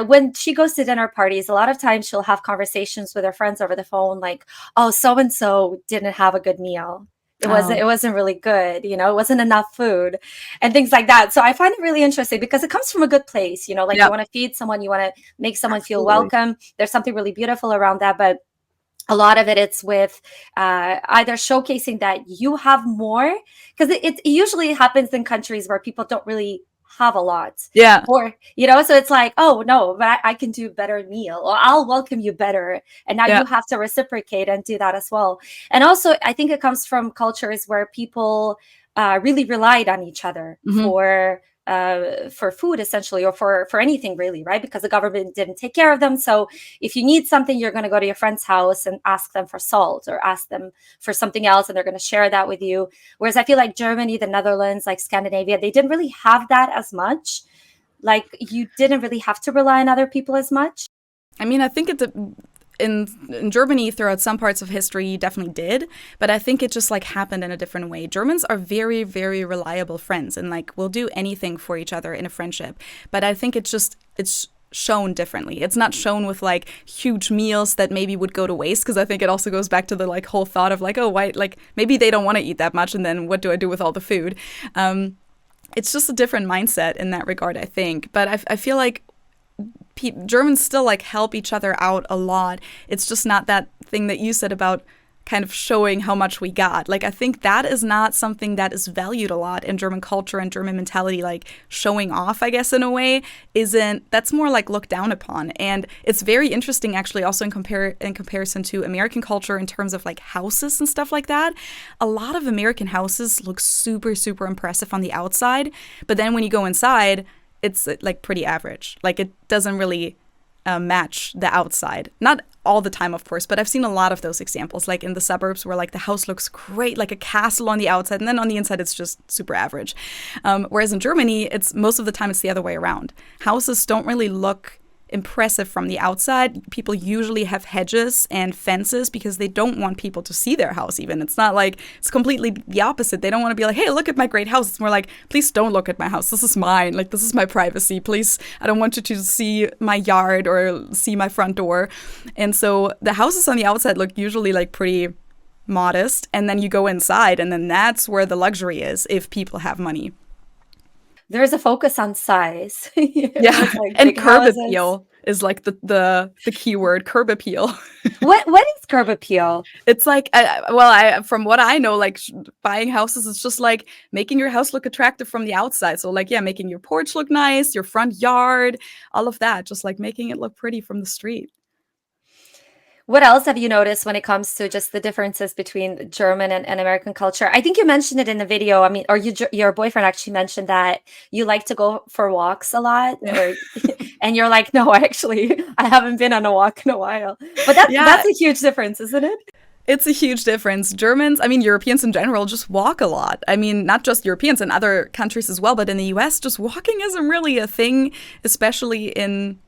when she goes to dinner parties, a lot of times she'll have conversations with her friends over the phone, like, oh, so and so didn't have a good meal. It wasn't Oh, it wasn't really good, it wasn't enough food and things like that. So I find it really interesting because it comes from a good place, like you yeah, want to feed someone, you want to make someone feel absolutely. welcome. There's something really beautiful around that, but a lot of it's with either showcasing that you have more, because it usually happens in countries where people don't really have a lot, Yeah, or so it's like, oh no, but I can do a better meal, or I'll welcome you better, and now yeah. you have to reciprocate and do that as well. And also I think it comes from cultures where people really relied on each other Mhm. for food, essentially, or for anything really, right? Because the government didn't take care of them. So if you need something, you're going to go to your friend's house and ask them for salt, or ask them for something else, and they're going to share that with you. Whereas I feel like Germany, the Netherlands, like Scandinavia, they didn't really have that as much. Like, you didn't really have to rely on other people as much. I mean, I think in Germany throughout some parts of history you definitely did, but I think it just like happened in a different way. Germans are very, very reliable friends, and like will do anything for each other in a friendship. But I think it's shown differently. It's not shown with like huge meals that maybe would go to waste, because I think it also goes back to the like whole thought of like, oh, why, like maybe they don't want to eat that much, and then what do I do with all the food? It's just a different mindset in that regard, I think. But I feel like Germans still like help each other out a lot. It's just not that thing that you said about kind of showing how much we got. Like, I think that is not something that is valued a lot in German culture and German mentality. Like, showing off, I guess, in a way, that's more like looked down upon. And it's very interesting, actually, also in comparison to American culture in terms of like houses and stuff like that. A lot of American houses look super, super impressive on the outside, but then when you go inside, it's like pretty average. Like, it doesn't really match the outside. Not all the time, of course, but I've seen a lot of those examples, like in the suburbs where like the house looks great, like a castle on the outside, and then on the inside it's just super average. Whereas in Germany, it's most of the time it's the other way around. Houses don't really look impressive from the outside. People usually have hedges and fences because they don't want people to see their house even. It's not like, it's completely the opposite. They don't want to be like, hey, look at my great house. It's more like, please don't look at my house. This is mine. Like, this is my privacy. Please, I don't want you to see my yard or see my front door. And so the houses on the outside look usually like pretty modest. And then you go inside, and then that's where the luxury is if people have money. There's a focus on size. Yeah. It's like And big curb houses. appeal is like the key word, curb appeal. What is curb appeal? It's like, I from what I know, like buying houses is just like making your house look attractive from the outside. So like, yeah, making your porch look nice, your front yard, all of that, just like making it look pretty from the street. What else have you noticed when it comes to just the differences between German and American culture? I think you mentioned it in the video. I mean, or your boyfriend actually mentioned that you like to go for walks a lot, Yeah. or and you're like, no, actually, I haven't been on a walk in a while. But that's Yeah, a huge difference, isn't it? it's a huge difference. Germans, I mean, Europeans in general, just walk a lot. I mean, not just Europeans, in other countries as well, but in the US, just walking isn't really a thing, especially in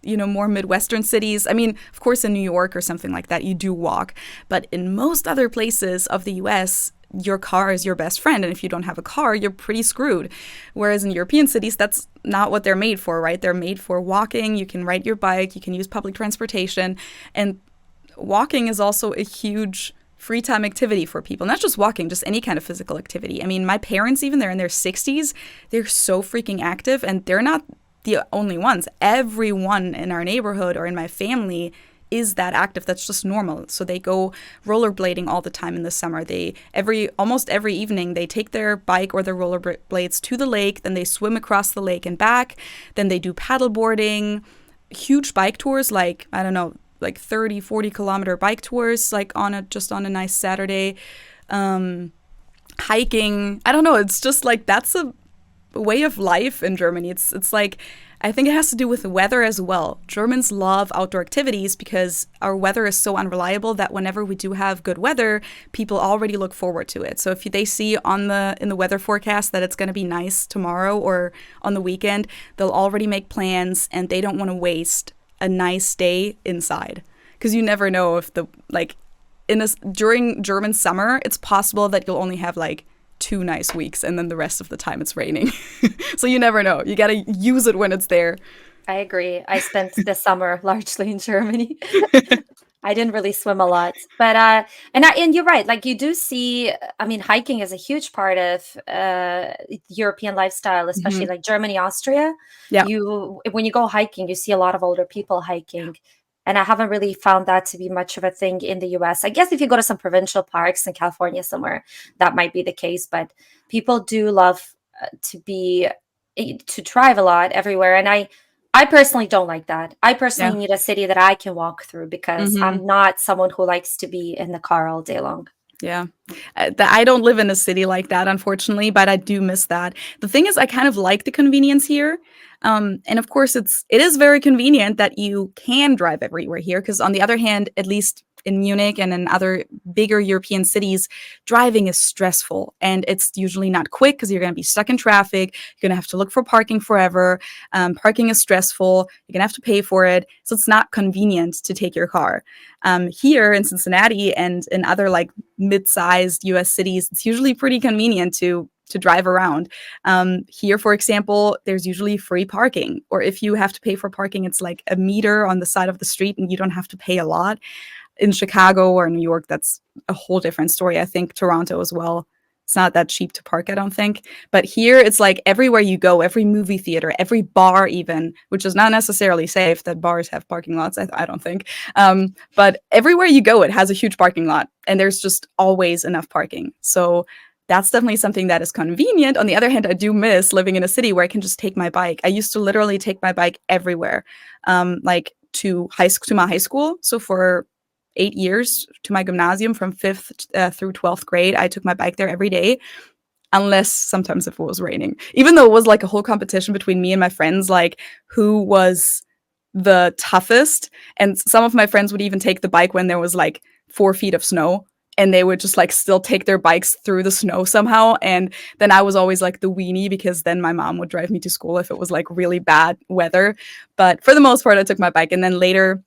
more Midwestern cities. I mean, of course, in New York or something like that, you do walk. But in most other places of the US, your car is your best friend. And if you don't have a car, you're pretty screwed. Whereas in European cities, that's not what they're made for, right? They're made for walking. You can ride your bike, you can use public transportation. And walking is also a huge free time activity for people. Not just walking, just any kind of physical activity. I mean, my parents, even they're in their 60s, they're so freaking active, and they're not the only ones. Everyone in our neighborhood or in my family is that active. That's just normal. So they go rollerblading all the time in the summer. Almost every evening they take their bike or their rollerblades to the lake, then they swim across the lake and back, then they do paddle boarding, huge bike tours, like, I don't know, like 30, 40-kilometer bike tours, like just on a nice Saturday. Hiking. I don't know. It's just like that's a way of life in Germany. It's like, I think it has to do with the weather as well. Germans love outdoor activities because our weather is so unreliable that whenever we do have good weather, people already look forward to it. So if they see in the weather forecast that it's going to be nice tomorrow or on the weekend, they'll already make plans, and they don't want to waste a nice day inside, because you never know if during German summer, it's possible that you'll only have like 2 nice weeks, and then the rest of the time it's raining. So you never know. You got to use it when it's there. I agree. I spent the summer largely in Germany. I didn't really swim a lot, but and you're right. Like, you do see. I mean, hiking is a huge part of European lifestyle, especially like Germany, Austria. Yeah. When you go hiking, you see a lot of older people hiking, and I haven't really found that to be much of a thing in the US. I guess if you go to some provincial parks in California somewhere, that might be the case. But people do love to drive a lot everywhere, and I personally don't like that. I personally need a city that I can walk through, because I'm not someone who likes to be in the car all day long. Yeah. I don't live in a city like that, unfortunately, but I do miss that. The thing is, I kind of like the convenience here. And of course, it is very convenient that you can drive everywhere here, because on the other hand, at least in Munich and in other bigger European cities, driving is stressful, and it's usually not quick because you're going to be stuck in traffic. You're going to have to look for parking forever. Parking is stressful. You're going to have to pay for it. So it's not convenient to take your car. Here in Cincinnati and in other like mid-sized US cities, it's usually pretty convenient to drive around. Here, for example, there's usually free parking, or if you have to pay for parking, it's like a meter on the side of the street and you don't have to pay a lot. In Chicago or New York, that's a whole different story. I think Toronto as well. It's not that cheap to park, I don't think. But here, it's like everywhere you go, every movie theater, every bar even, which is not necessarily safe that bars have parking lots, I don't think. But everywhere you go, it has a huge parking lot, and there's just always enough parking. So that's definitely something that is convenient. On the other hand, I do miss living in a city where I can just take my bike. I used to literally take my bike everywhere, like to my high school. So for 8 years, to my gymnasium from 5th through 12th grade, I took my bike there every day, unless sometimes if it was raining. Even though it was like a whole competition between me and my friends, like who was the toughest. And some of my friends would even take the bike when there was like 4 feet of snow, and they would just like still take their bikes through the snow somehow. And then I was always like the weenie, because then my mom would drive me to school if it was like really bad weather. But for the most part, I took my bike. And then later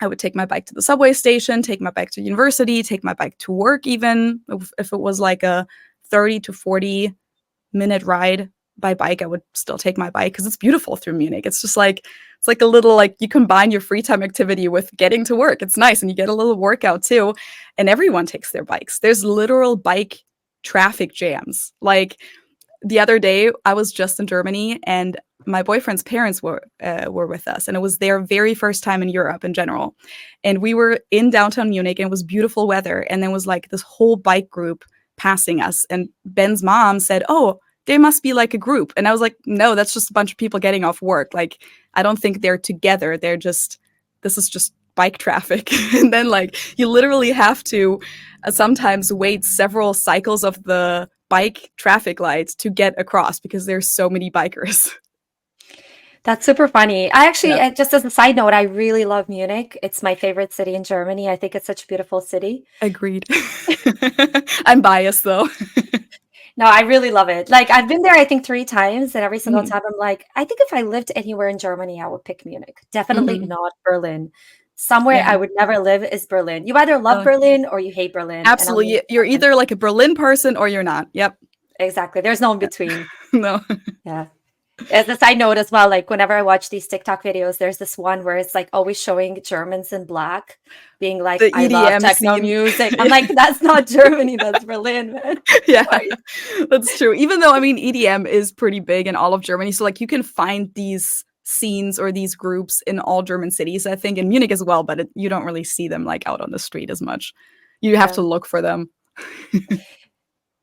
I would take my bike to the subway station, take my bike to university, take my bike to work, even if it was like a 30 to 40-minute ride by bike, I would still take my bike, because it's beautiful through Munich. It's just like, it's like a little, like, you combine your free time activity with getting to work. It's nice, and you get a little workout too. And everyone takes their bikes. There's literal bike traffic jams. Like the other day, I was just in Germany, and my boyfriend's parents were with us, and it was their very first time in Europe in general. And we were in downtown Munich, and it was beautiful weather. And there was like this whole bike group passing us. And Ben's mom said, "Oh, they must be like a group." And I was like, "No, that's just a bunch of people getting off work. Like, I don't think they're together. This is just bike traffic." And then like you literally have to sometimes wait several cycles of the bike traffic lights to get across, because there's so many bikers. That's super funny. I actually, just as a side note, I really love Munich. It's my favorite city in Germany. I think it's such a beautiful city. Agreed. I'm biased though. No, I really love it. Like I've been there, I think 3 times, and every single Mhm. time I'm like, I think if I lived anywhere in Germany, I would pick Munich. Definitely Mhm. not Berlin. Somewhere Yeah. I would never live is Berlin. You either love Uh, Berlin or you hate Berlin, and I'm Absolutely. You're indifferent. either like a Berlin person or you're not. Yep. Exactly. There's no in between. No. Yeah. As a side note as well, like whenever I watch these TikTok videos, there's this one where it's like always showing Germans in black being like, The I love EDM techno scene. music. I'm Yeah. like, that's not Germany, that's Berlin, man. Yeah, Sorry. that's true. Even though, I mean, EDM is pretty big in all of Germany. So, like, you can find these scenes or these groups in all German cities, I think, in Munich as well, but you don't really see them like out on the street as much. You have Yeah. to look for them.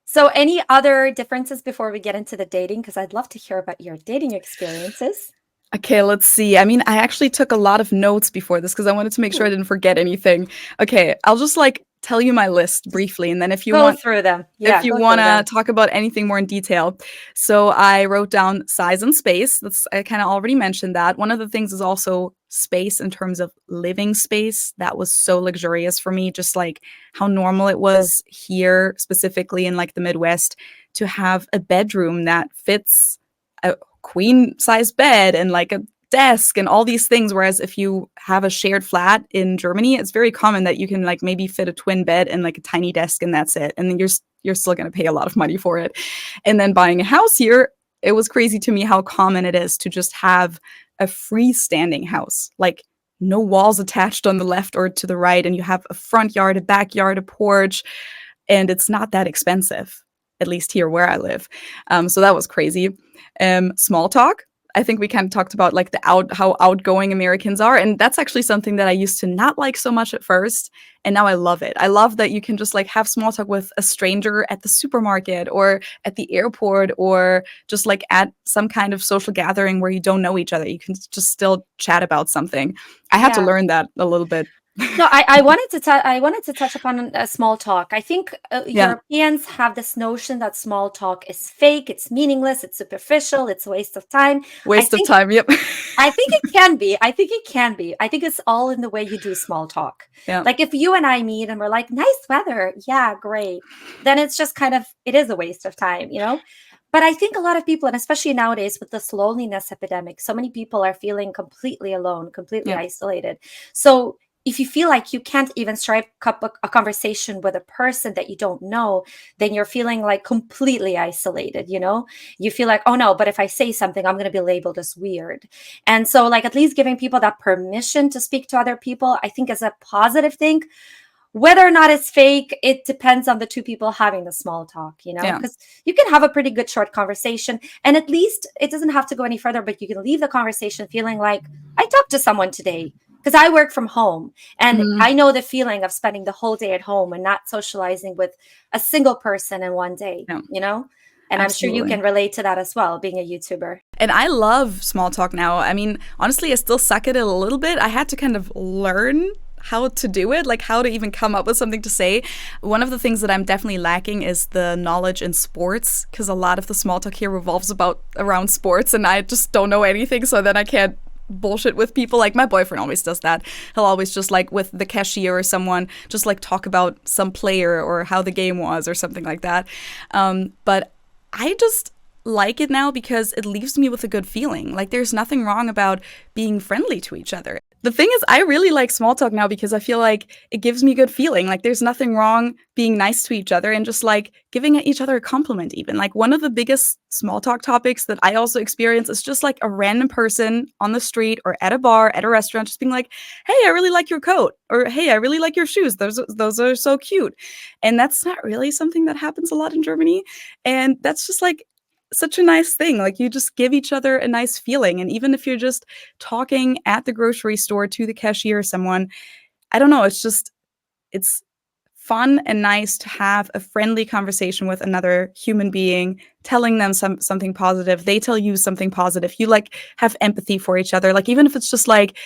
So, any other differences before we get into the dating? Because I'd love to hear about your dating experiences. Okay, let's see. I mean, I actually took a lot of notes before this because I wanted to make sure I Ooh, didn't forget anything. Okay, I'll just like tell you my list just briefly, and then go through them. if Yeah, you go want through to them. talk about anything more in detail. So I wrote down size and space. That's I kind of already mentioned that. One of the things is also space in terms of living space. That was so luxurious for me, just like how normal it was here, specifically in like the Midwest, to have a bedroom that fits a queen size bed and like a desk and all these things. Whereas if you have a shared flat in Germany, it's very common that you can like maybe fit a twin bed and like a tiny desk and that's it. And then you're still going to pay a lot of money for it. And then buying a house here, it was crazy to me how common it is to just have a freestanding house. Like no walls attached on the left or to the right, and you have a front yard, a backyard, a porch, and it's not that expensive, at least here where I live. So that was crazy. Small talk. I think we kind of talked about like how outgoing Americans are, and that's actually something that I used to not like so much at first, and now I love it. I love that you can just like have small talk with a stranger at the supermarket or at the airport or just like at some kind of social gathering where you don't know each other. You can just still chat about something. I had to Yeah. learn that a little bit. No, I wanted to I wanted to touch upon small talk. I think Yeah, Europeans have this notion that small talk is fake, it's meaningless, it's superficial, it's a waste of time. I waste of think time. Yep. I think it can be. I think it can be. I think it's all in the way you do small talk. Yeah. Like if you and I meet and we're like, nice weather. Yeah, great. Then it's just kind of, it is a waste of time, you know? But I think a lot of people, and especially nowadays with this loneliness epidemic, so many people are feeling completely alone, completely Yeah. isolated. So if you feel like you can't even strike up a conversation with a person that you don't know, then you're feeling like completely isolated, you know? You feel like, oh no, but if I say something, I'm going to be labeled as weird. And so, like, at least giving people that permission to speak to other people, I think is a positive thing. Whether or not it's fake, it depends on the two people having the small talk, you know, Yeah. because you can have a pretty good short conversation. And at least it doesn't have to go any further, but you can leave the conversation feeling like I talked to someone today because I work from home and Mhm. I know the feeling of spending the whole day at home and not socializing with a single person in one day, Yeah. you know? And I'm sure you Absolutely. can relate to that as well, being a YouTuber. And I love small talk now. I mean, honestly, I still suck at it a little bit. I had to kind of learn how to do it, like how to even come up with something to say. One of the things that I'm definitely lacking is the knowledge in sports, because a lot of the small talk here revolves around sports, and I just don't know anything, so then I can't bullshit with people. Like my boyfriend always does that. He'll always just like with the cashier or someone just like talk about some player or how the game was or something like that. But I just like it now because it leaves me with a good feeling. Like there's nothing wrong about being friendly to each other. The thing is, I really like small talk now because I feel like it gives me good feeling. Like there's nothing wrong being nice to each other and just like giving each other a compliment even. Like one of the biggest small talk topics that I also experience is just like a random person on the street or at a bar, at a restaurant, just being like, "Hey, I really like your coat," or "Hey, I really like your shoes. Those are so cute." And that's not really something that happens a lot in Germany. And that's just like such a nice thing. Like you just give each other a nice feeling. And even if you're just talking at the grocery store to the cashier or someone, I don't know, it's fun and nice to have a friendly conversation with another human being, telling them something positive. They tell you something positive. You like have empathy for each other. Like even if it's just like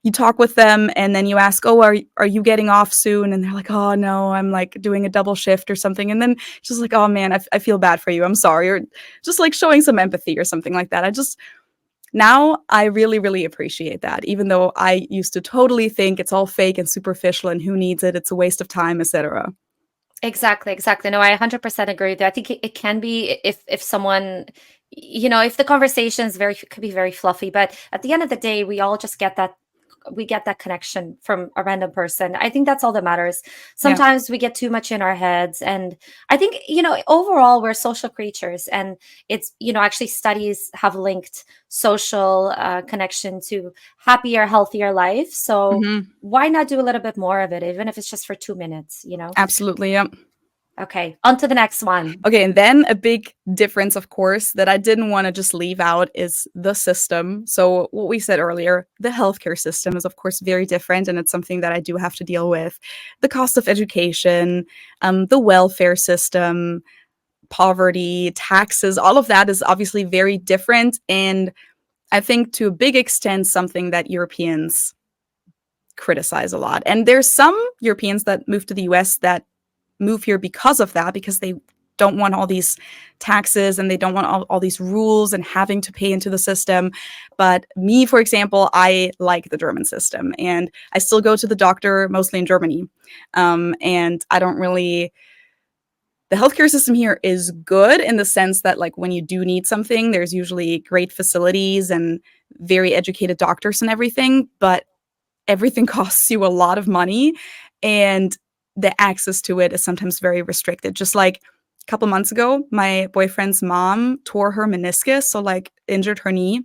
you talk with them and then you ask, "Oh, are you getting off soon?" And they're like, "Oh no, I'm like doing a double shift or something." And then just like, "Oh man, I feel bad for you. I'm sorry." Or just like showing some empathy or something like that. Now I really, really appreciate that, even though I used to totally think it's all fake and superficial and who needs it, it's a waste of time, etc. Exactly, exactly. No, I 100% agree with you. I think it can be if someone, if the conversation is very could be very fluffy, but at the end of the day, we get that connection from a random person. I think that's all that matters. Yeah. Sometimes we get too much in our heads, and I think, overall we're social creatures, and it's, actually studies have linked social connection to happier, healthier life. So Hmm. why not do a little bit more of it, even if it's just for 2 minutes? Absolutely. Yeah. Okay, on to the next one. Okay, and then a big difference, of course, that I didn't want to just leave out is the system. So, what we said earlier, the healthcare system is, of course, very different, and it's something that I do have to deal with. The cost of education, the welfare system, poverty, taxes, all of that is obviously very different. And I think to a big extent, something that Europeans criticize a lot. And there's some Europeans that move to the US that move here because of that, because they don't want all these taxes and they don't want all these rules and having to pay into the system. But me, for example, I like the German system and I still go to the doctor mostly in Germany. And I don't really, the healthcare system here is good in the sense that, like, when you do need something, there's usually great facilities and very educated doctors and everything. But everything costs you a lot of money and the access to it is sometimes very restricted. Just like a couple months ago, my boyfriend's mom tore her meniscus, so like injured her knee.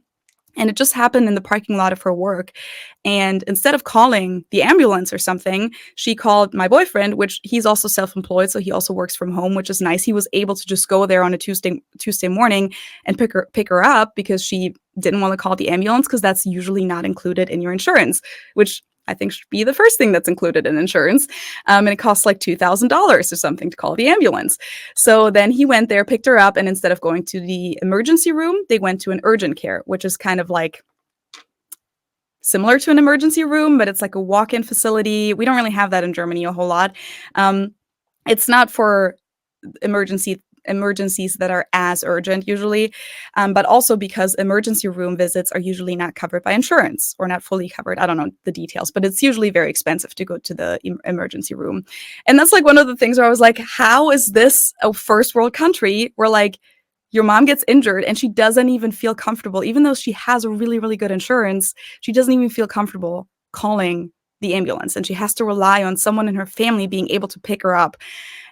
And it just happened in the parking lot of her work. And instead of calling the ambulance or something, she called my boyfriend, which he's also self-employed, so he also works from home, which is nice. He was able to just go there on a Tuesday morning and pick her up because she didn't want to call the ambulance because that's usually not included in your insurance, which I think should be the first thing that's included in insurance. And it costs like $2,000 or something to call the ambulance. So then he went there, picked her up, and instead of going to the emergency room, they went to an urgent care, which is kind of like similar to an emergency room, but it's like a walk-in facility. We don't really have that in Germany a whole lot. It's not for emergencies that are as urgent usually, but also because emergency room visits are usually not covered by insurance or not fully covered. I don't know the details, but it's usually very expensive to go to the emergency room. And that's like one of the things where I was like, how is this a first world country where like your mom gets injured and she doesn't even feel comfortable, even though she has a really, really good insurance, she doesn't even feel comfortable calling the ambulance and she has to rely on someone in her family being able to pick her up.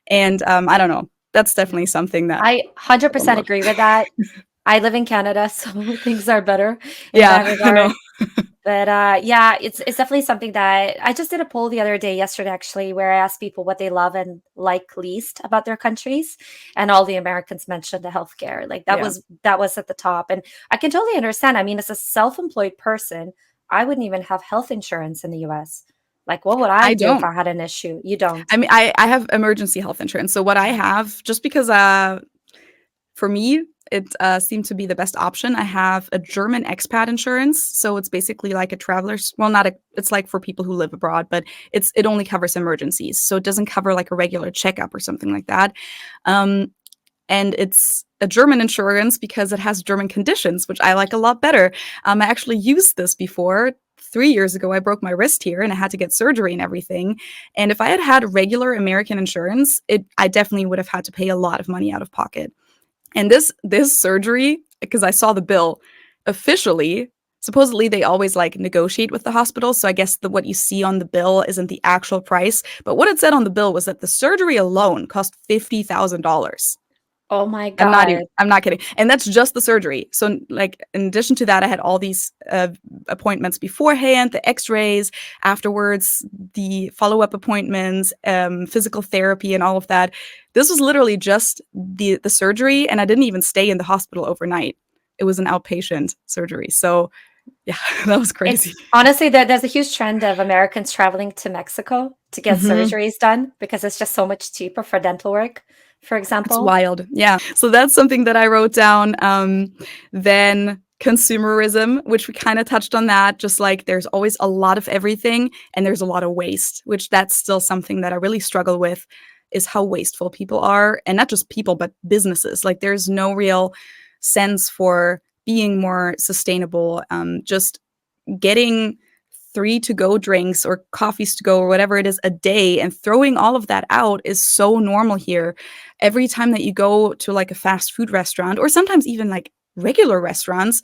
And I don't know. That's definitely something that I I don't 100% love. agree with that. I live in Canada, so things are better in Yeah, that I know. regard. But yeah, it's definitely something that I just did a poll the other day, yesterday actually, where I asked people what they love and like least about their countries, and all the Americans mentioned the healthcare. Like Yeah. that was at the top, and I can totally understand. I mean, as a self-employed person, I wouldn't even have health insurance in the U.S. Like, what would I I do if don't. I had an issue? You don't. I mean, I have emergency health insurance. So what I have, just because for me, it seemed to be the best option. I have a German expat insurance, so it's basically like a traveler's. Well, not a. It's like for people who live abroad, but it only covers emergencies, so it doesn't cover like a regular checkup or something like that. Um, and it's a German insurance because it has German conditions, which I like a lot better. I actually used this before. 3 years ago, I broke my wrist here and I had to get surgery and everything. And if I had had regular American insurance, I definitely would have had to pay a lot of money out of pocket. And this surgery, because I saw the bill, officially, supposedly they always like negotiate with the hospital. So I guess what you see on the bill isn't the actual price. But what it said on the bill was that the surgery alone cost $50,000. Oh my God. I'm not kidding. And that's just the surgery. So like in addition to that, I had all these appointments beforehand, the x-rays, afterwards, the follow-up appointments, physical therapy and all of that. This was literally just the surgery, and I didn't even stay in the hospital overnight. It was an outpatient surgery. So yeah, that was crazy. It's honestly there's a huge trend of Americans traveling to Mexico to get Hmm. surgeries done because it's just so much cheaper for dental work, for It's example. wild. Yeah. So that's something that I wrote down. Then consumerism, which we kind of touched on that, just like there's always a lot of everything and there's a lot of waste, which that's still something that I really struggle with is how wasteful people are. And not just people, but businesses. Like there's no real sense for being more sustainable, just getting 3 to-go drinks or coffees to go or whatever it is a day, and throwing all of that out is so normal here. Every time that you go to like a fast food restaurant, or sometimes even like regular restaurants,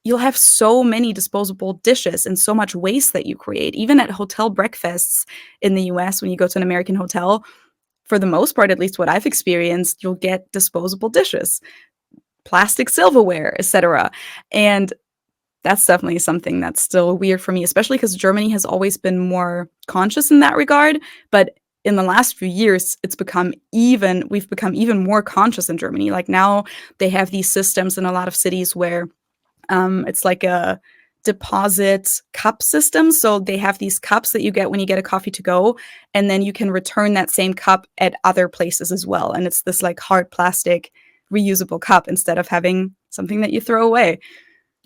you'll have so many disposable dishes and so much waste that you create. Even at hotel breakfasts in the US, when you go to an American hotel, for the most part, at least what I've experienced, you'll get disposable dishes, plastic silverware, etc. And that's definitely something that's still weird for me, especially because Germany has always been more conscious in that regard. But in the last few years, we've become even more conscious in Germany. Like now they have these systems in a lot of cities where it's like a deposit cup system. So they have these cups that you get when you get a coffee to go, and then you can return that same cup at other places as well. And it's this like hard plastic reusable cup instead of having something that you throw away.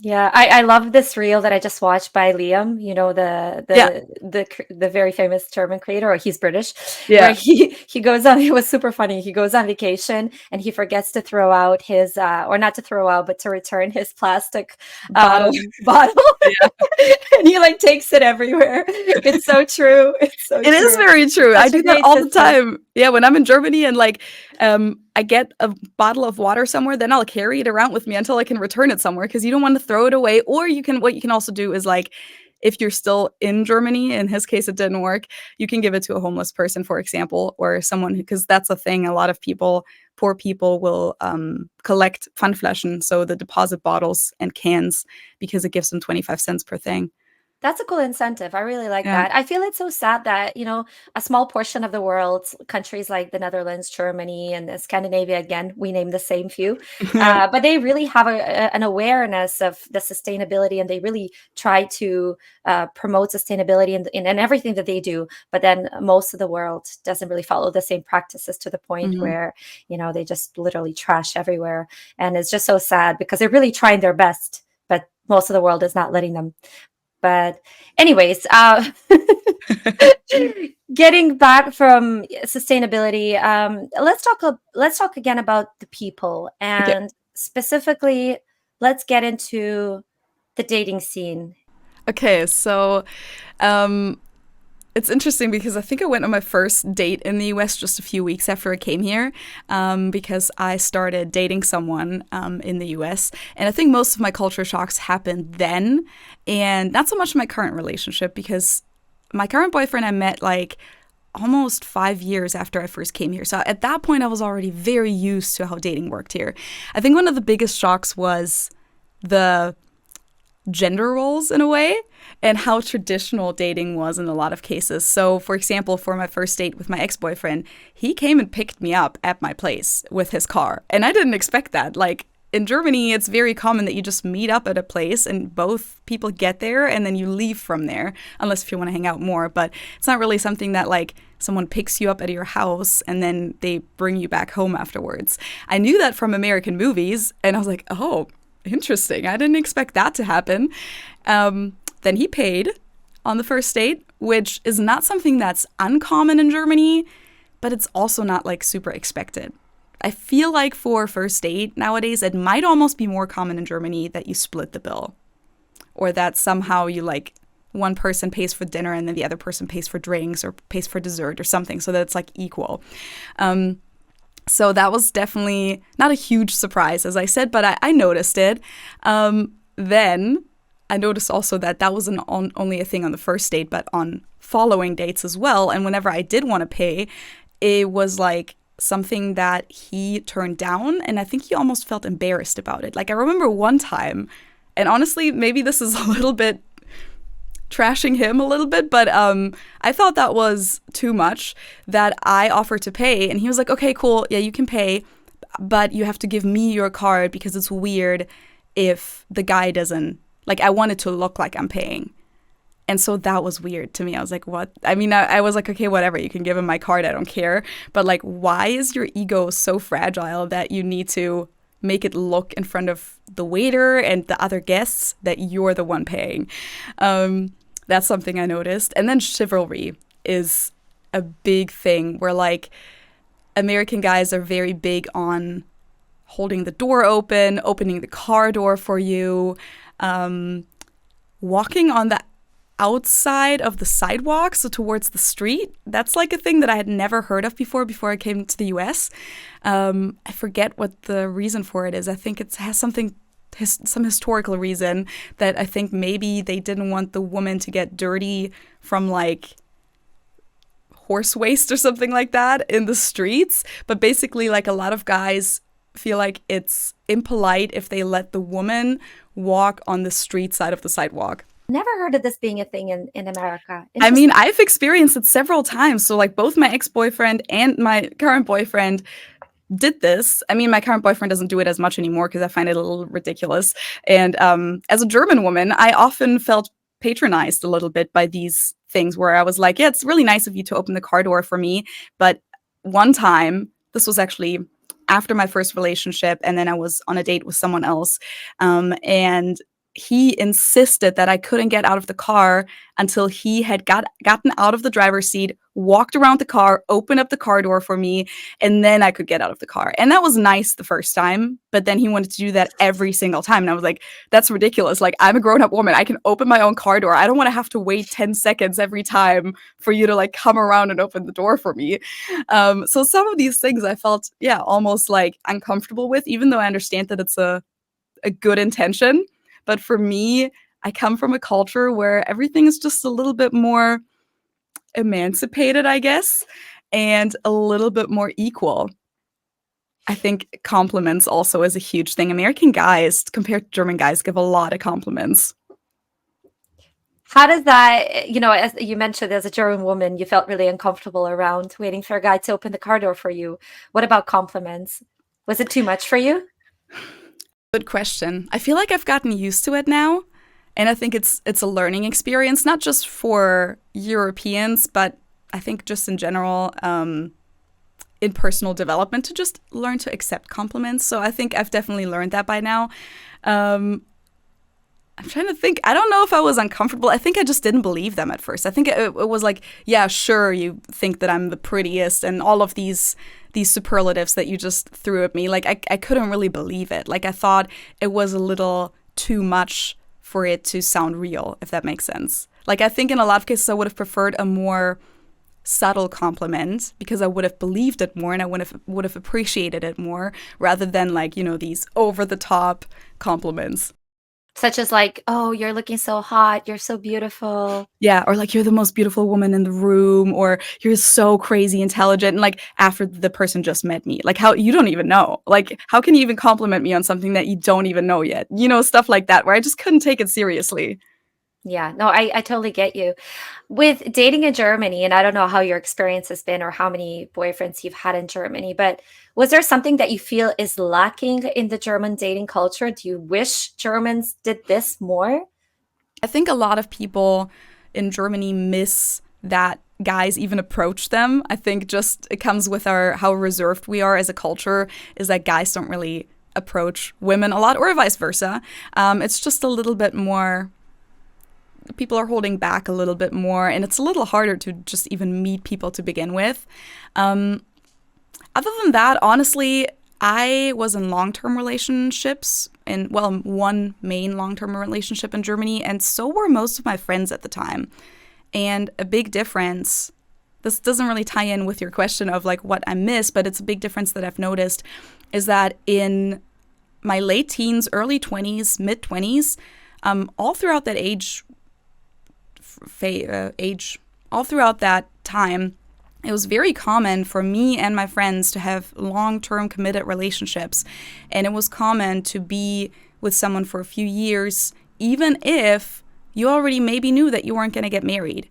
Yeah, I love this reel that I just watched by Liam, you know, Yeah. the very famous German creator, or he's British, where Yeah. he goes on, it was super funny. He goes on vacation and he forgets to throw out his or not to throw out, but to return his plastic Bottle. bottle. Yeah. And he like takes it everywhere. It's so true. It's so It is true. very true. I Such a do that great all the system. time. Yeah, when I'm in Germany and like I get a bottle of water somewhere, then I'll carry it around with me until I can return it somewhere, because you don't want to throw it away. Or what you can also do is like, if you're still in Germany, in his case it didn't work, you can give it to a homeless person, for example, or someone who, because that's a thing, a lot of people, poor people will collect Pfandflaschen, so the deposit bottles and cans, because it gives them 25 cents per thing. That's a cool incentive. I really like Yeah. that. I feel it's so sad that, you know, a small portion of the world, countries like the Netherlands, Germany, and Scandinavia, again, we name the same few, but they really have an awareness of the sustainability, and they really try to promote sustainability in everything that they do. But then most of the world doesn't really follow the same practices, to the point Mhm. where, you know, they just literally trash everywhere. And it's just so sad because they're really trying their best, but most of the world is not letting them. But anyways, getting back from sustainability, let's talk again about the people, Okay. and specifically, let's get into the dating scene. Okay, so um, it's interesting because I think I went on my first date in the US just a few weeks after I came here, because I started dating someone in the US. And I think most of my culture shocks happened then, and not so much my current relationship, because my current boyfriend I met like almost 5 years after I first came here. So at that point, I was already very used to how dating worked here. I think one of the biggest shocks was the gender roles in a way, and how traditional dating was in a lot of cases. So, for example, for my first date with my ex-boyfriend, he came and picked me up at my place with his car. And I didn't expect that. Like in Germany, it's very common that you just meet up at a place and both people get there and then you leave from there, unless if you want to hang out more. But it's not really something that like someone picks you up at your house and then they bring you back home afterwards. I knew that from American movies, and I was like, oh, interesting. I didn't expect that to happen. Then he paid on the first date, which is not something that's uncommon in Germany, but it's also not like super expected. I feel like for a first date nowadays, it might almost be more common in Germany that you split the bill, or that somehow you like one person pays for dinner and then the other person pays for drinks or pays for dessert or something, so that it's like equal. So that was definitely not a huge surprise, as I said, but I noticed it. Then I noticed also that that wasn't only a thing on the first date, but on following dates as well. And whenever I did want to pay, it was like something that he turned down. And I think he almost felt embarrassed about it. Like I remember one time, and honestly, maybe this is a little bit trashing him a little bit, but I thought that was too much, that I offered to pay, and he was like, okay, cool, yeah, you can pay, but you have to give me your card because it's weird if the guy doesn't, like, I want it to look like I'm paying. And so that was weird to me. I was like, what? I mean, I was like, okay, whatever, you can give him my card, I don't care. But like, why is your ego so fragile that you need to make it look in front of the waiter and the other guests that you're the one paying? That's something I noticed. And then chivalry is a big thing where like American guys are very big on holding the door open, opening the car door for you, walking on the outside of the sidewalk, so towards the street. That's like a thing that I had never heard of before I came to the US. I forget what the reason for it is. I think it has some historical reason that I think maybe they didn't want the woman to get dirty from like horse waste or something like that in the streets. But basically, like, a lot of guys feel like it's impolite if they let the woman walk on the street side of the sidewalk. Never heard of this being a thing in America. I mean, I've experienced it several times. So like both my ex-boyfriend and my current boyfriend did this. I mean, my current boyfriend doesn't do it as much anymore because I find it a little ridiculous. And as a German woman, I often felt patronized a little bit by these things where I was like, yeah, it's really nice of you to open the car door for me. But one time, this was actually after my first relationship, and then I was on a date with someone else. And he insisted that I couldn't get out of the car until he had gotten out of the driver's seat, walked around the car, opened up the car door for me, and then I could get out of the car. And that was nice the first time, but then he wanted to do that every single time. And I was like, that's ridiculous. Like, I'm a grown-up woman. I can open my own car door. I don't want to have to wait 10 seconds every time for you to like come around and open the door for me. So some of these things I felt, yeah, almost like uncomfortable with, even though I understand that it's a good intention. But for me, I come from a culture where everything is just a little bit more emancipated, I guess, and a little bit more equal. I think compliments also is a huge thing. American guys, compared to German guys, give a lot of compliments. How does that, as you mentioned, as a German woman, you felt really uncomfortable around waiting for a guy to open the car door for you. What about compliments? Was it too much for you? Good question. I feel like I've gotten used to it now, and I think it's a learning experience, not just for Europeans, but I think just in general, in personal development, to just learn to accept compliments. So I think I've definitely learned that by now. I'm trying to think. I don't know if I was uncomfortable. I think I just didn't believe them at first. I think it was like, yeah, sure, you think that I'm the prettiest and all of these superlatives that you just threw at me. Like, I couldn't really believe it. Like, I thought it was a little too much for it to sound real, if that makes sense. Like, I think in a lot of cases I would have preferred a more subtle compliment because I would have believed it more and I would have appreciated it more rather than like, these over-the-top compliments. Such as like, oh, you're looking so hot, you're so beautiful. Yeah, or like, you're the most beautiful woman in the room, or you're so crazy intelligent. And like, after the person just met me, like, how you don't even know. Like, how can you even compliment me on something that you don't even know yet? Stuff like that, where I just couldn't take it seriously. Yeah, no, I totally get you. With dating in Germany, and I don't know how your experience has been or how many boyfriends you've had in Germany, but was there something that you feel is lacking in the German dating culture? Do you wish Germans did this more? I think a lot of people in Germany miss that guys even approach them. I think just it comes with how reserved we are as a culture, is that guys don't really approach women a lot, or vice versa. It's just a little bit more... people are holding back a little bit more, and it's a little harder to just even meet people to begin with. Other than that, honestly, I was in long-term relationships, one main long-term relationship in Germany, and so were most of my friends at the time. And a big difference, this doesn't really tie in with your question of like what I miss, but it's a big difference that I've noticed, is that in my late teens, early 20s, mid-20s, all throughout that all throughout that time, it was very common for me and my friends to have long-term committed relationships. And it was common to be with someone for a few years, even if you already maybe knew that you weren't going to get married.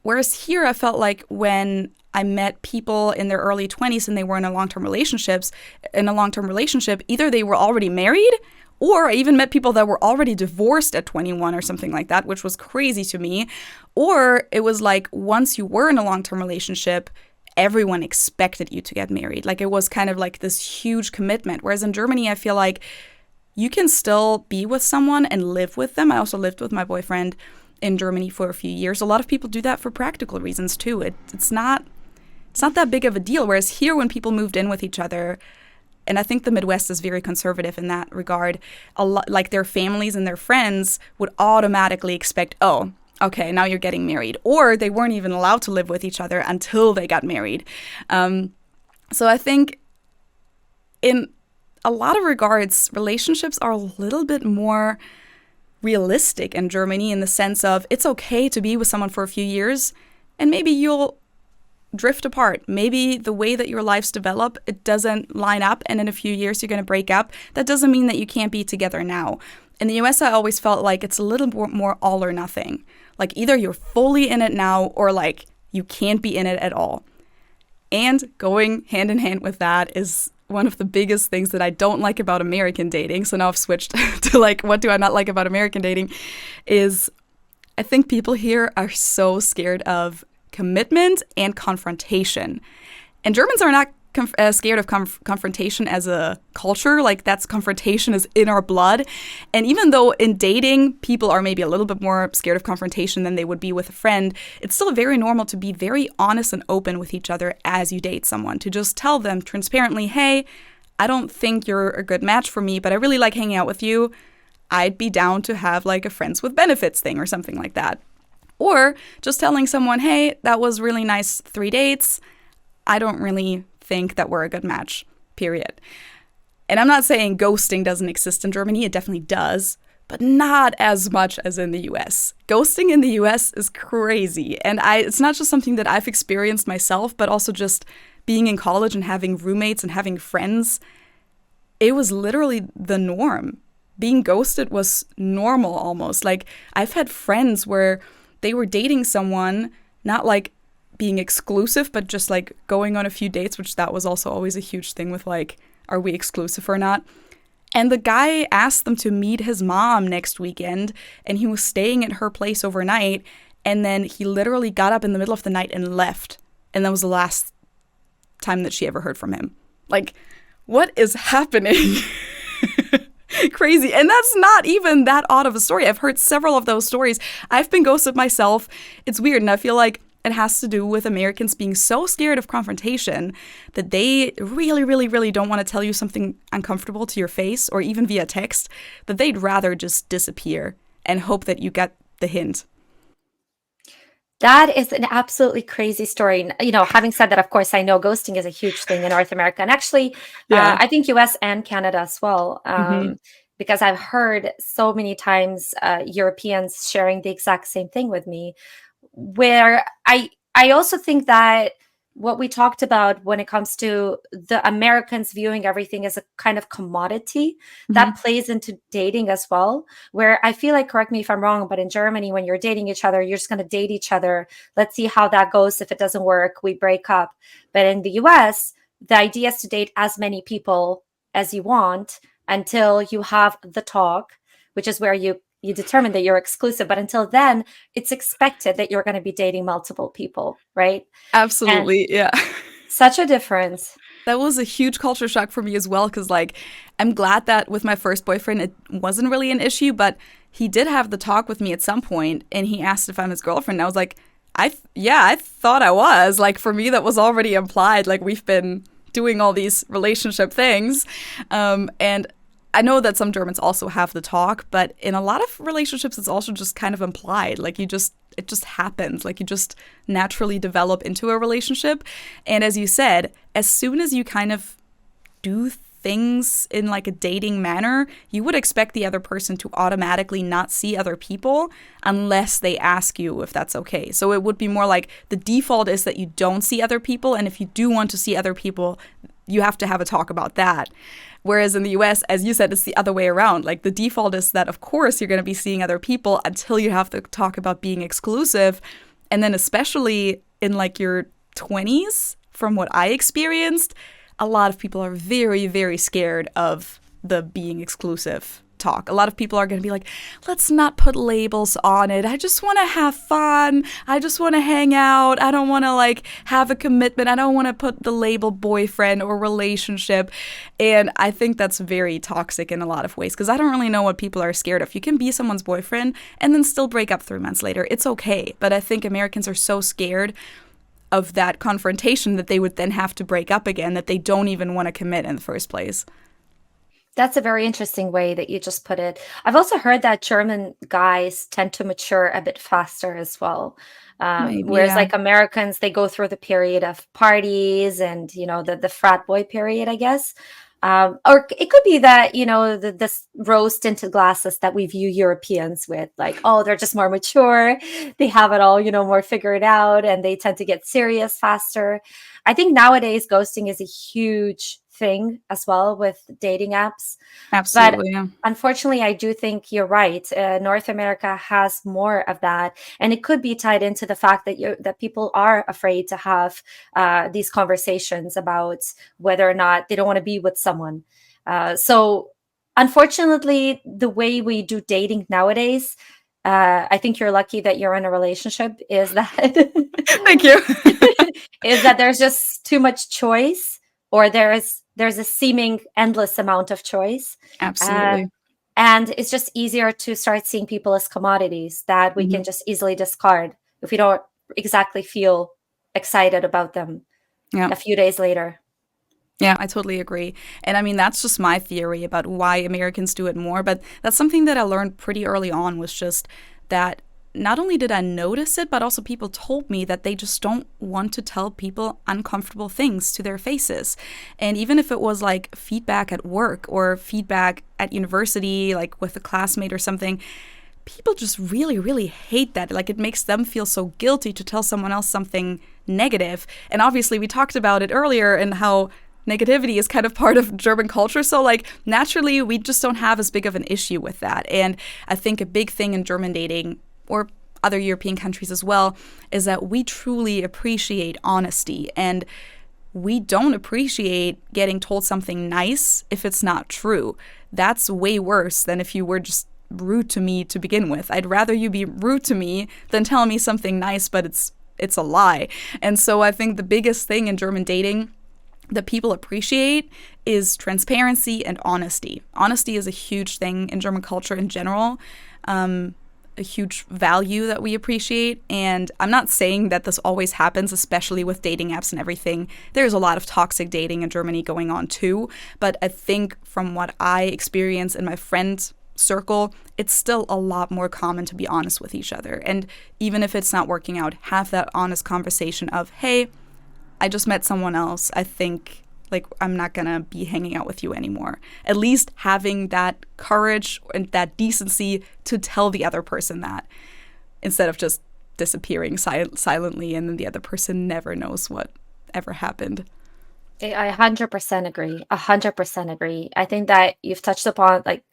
Whereas here, I felt like when I met people in their early 20s and they were in a long-term relationship, either they were already married, or I even met people that were already divorced at 21 or something like that, which was crazy to me. Or it was like, once you were in a long-term relationship, everyone expected you to get married. Like, it was kind of like this huge commitment. Whereas in Germany, I feel like you can still be with someone and live with them. I also lived with my boyfriend in Germany for a few years. A lot of people do that for practical reasons too. It's not that big of a deal. Whereas here, when people moved in with each other, and I think the Midwest is very conservative in that regard, a lot, like their families and their friends would automatically expect, oh, okay, now you're getting married. Or they weren't even allowed to live with each other until they got married. So I think in a lot of regards, relationships are a little bit more realistic in Germany in the sense of it's okay to be with someone for a few years and maybe you'll drift apart. Maybe the way that your lives develop, it doesn't line up and in a few years you're going to break up. That doesn't mean that you can't be together now. In the US, I always felt like it's a little more all or nothing. Like either you're fully in it now or like you can't be in it at all. And going hand in hand with that is one of the biggest things that I don't like about American dating. So now I've switched to like, what do I not like about American dating is I think people here are so scared of commitment and confrontation. And Germans are not scared of confrontation as a culture. Like that's confrontation is in our blood. And even though in dating, people are maybe a little bit more scared of confrontation than they would be with a friend, it's still very normal to be very honest and open with each other as you date someone, to just tell them transparently, hey, I don't think you're a good match for me, but I really like hanging out with you. I'd be down to have like a friends with benefits thing or something like that. Or just telling someone, hey, that was really nice 3 dates. I don't really think that we're a good match, period. And I'm not saying ghosting doesn't exist in Germany. It definitely does, but not as much as in the US. Ghosting in the US is crazy. And it's not just something that I've experienced myself, but also just being in college and having roommates and having friends. It was literally the norm. Being ghosted was normal almost. Like I've had friends where they were dating someone, not like being exclusive, but just like going on a few dates, which that was also always a huge thing with like, are we exclusive or not? And the guy asked them to meet his mom next weekend, and he was staying at her place overnight, and then he literally got up in the middle of the night and left. And that was the last time that she ever heard from him. Like, what is happening? Crazy. And that's not even that odd of a story. I've heard several of those stories. I've been ghosted myself. It's weird, and I feel like it has to do with Americans being so scared of confrontation that they really, really, really don't want to tell you something uncomfortable to your face or even via text, that they'd rather just disappear and hope that you get the hint. That is an absolutely crazy story. You know, having said that, of course, I know ghosting is a huge thing in North America. And actually, I think US and Canada as well, because I've heard so many times Europeans sharing the exact same thing with me, where I also think that what we talked about when it comes to the Americans viewing everything as a kind of commodity, that plays into dating as well, where I feel like, correct me if I'm wrong, but in Germany, when you're dating each other, you're just going to date each other. Let's see how that goes. If it doesn't work, we break up. But in the US, the idea is to date as many people as you want until you have the talk, which is where you determine that you're exclusive. But until then, it's expected that you're going to be dating multiple people, right? Absolutely, yeah. Such a difference. That was a huge culture shock for me as well, because like, I'm glad that with my first boyfriend, it wasn't really an issue, but he did have the talk with me at some point, and he asked if I'm his girlfriend. And I was like, I thought I was. Like, for me, that was already implied. Like, we've been doing all these relationship things. And I know that some Germans also have the talk, but in a lot of relationships, it's also just kind of implied. Like it just happens. Like you just naturally develop into a relationship. And as you said, as soon as you kind of do things in like a dating manner, you would expect the other person to automatically not see other people unless they ask you if that's okay. So it would be more like the default is that you don't see other people. And if you do want to see other people, you have to have a talk about that. Whereas in the US, as you said, it's the other way around. Like the default is that, of course, you're going to be seeing other people until you have to talk about being exclusive. And then especially in like your 20s, from what I experienced, a lot of people are very, very scared of the being exclusive talk. A lot of people are going to be like, let's not put labels on it. I just want to have fun. I just want to hang out. I don't want to like have a commitment. I don't want to put the label boyfriend or relationship. And I think that's very toxic in a lot of ways, because I don't really know what people are scared of. You can be someone's boyfriend and then still break up 3 months later. It's okay. But I think Americans are so scared of that confrontation that they would then have to break up again, that they don't even want to commit in the first place. That's a very interesting way that you just put it. I've also heard that German guys tend to mature a bit faster as well. Maybe, Whereas yeah. like Americans, they go through the period of parties and, the frat boy period, I guess. Or it could be that, this rose tinted glasses that we view Europeans with, like, oh, they're just more mature. They have it all, more figured out, and they tend to get serious faster. I think nowadays ghosting is a huge thing as well with dating apps. But Absolutely, yeah. unfortunately, I do think you're right. North America has more of that, and it could be tied into the fact that people are afraid to have these conversations about whether or not they don't want to be with someone. So, unfortunately, the way we do dating nowadays, I think you're lucky that you're in a relationship. Is that Thank you. is that there's just too much choice, or there's a seeming endless amount of choice. Uh, Absolutely. and it's just easier to start seeing people as commodities that we Hmm. can just easily discard if we don't exactly feel excited about them Yeah. a few days later. Yeah, I totally agree. And I mean, that's just my theory about why Americans do it more. But that's something that I learned pretty early on, was just that not only did I notice it, but also people told me that they just don't want to tell people uncomfortable things to their faces. And even if it was like feedback at work or feedback at university, like with a classmate or something, people just really, really hate that. Like, it makes them feel so guilty to tell someone else something negative. And obviously, we talked about it earlier and how negativity is kind of part of German culture. So, like, naturally, we just don't have as big of an issue with that. And I think a big thing in German dating, or other European countries as well, is that we truly appreciate honesty. And we don't appreciate getting told something nice if it's not true. That's way worse than if you were just rude to me to begin with. I'd rather you be rude to me than tell me something nice, but it's a lie. And so I think the biggest thing in German dating that people appreciate is transparency and honesty. Honesty is a huge thing in German culture in general. A huge value that we appreciate. And I'm not saying that this always happens, especially with dating apps and everything. There's a lot of toxic dating in Germany going on too. But I think from what I experience in my friend circle, it's still a lot more common to be honest with each other. And even if it's not working out, have that honest conversation of, hey, I just met someone else. I think, like, I'm not gonna be hanging out with you anymore. At least having that courage and that decency to tell the other person that, instead of just disappearing silently and then the other person never knows what ever happened. I 100% agree. 100% agree. I think that you've touched upon like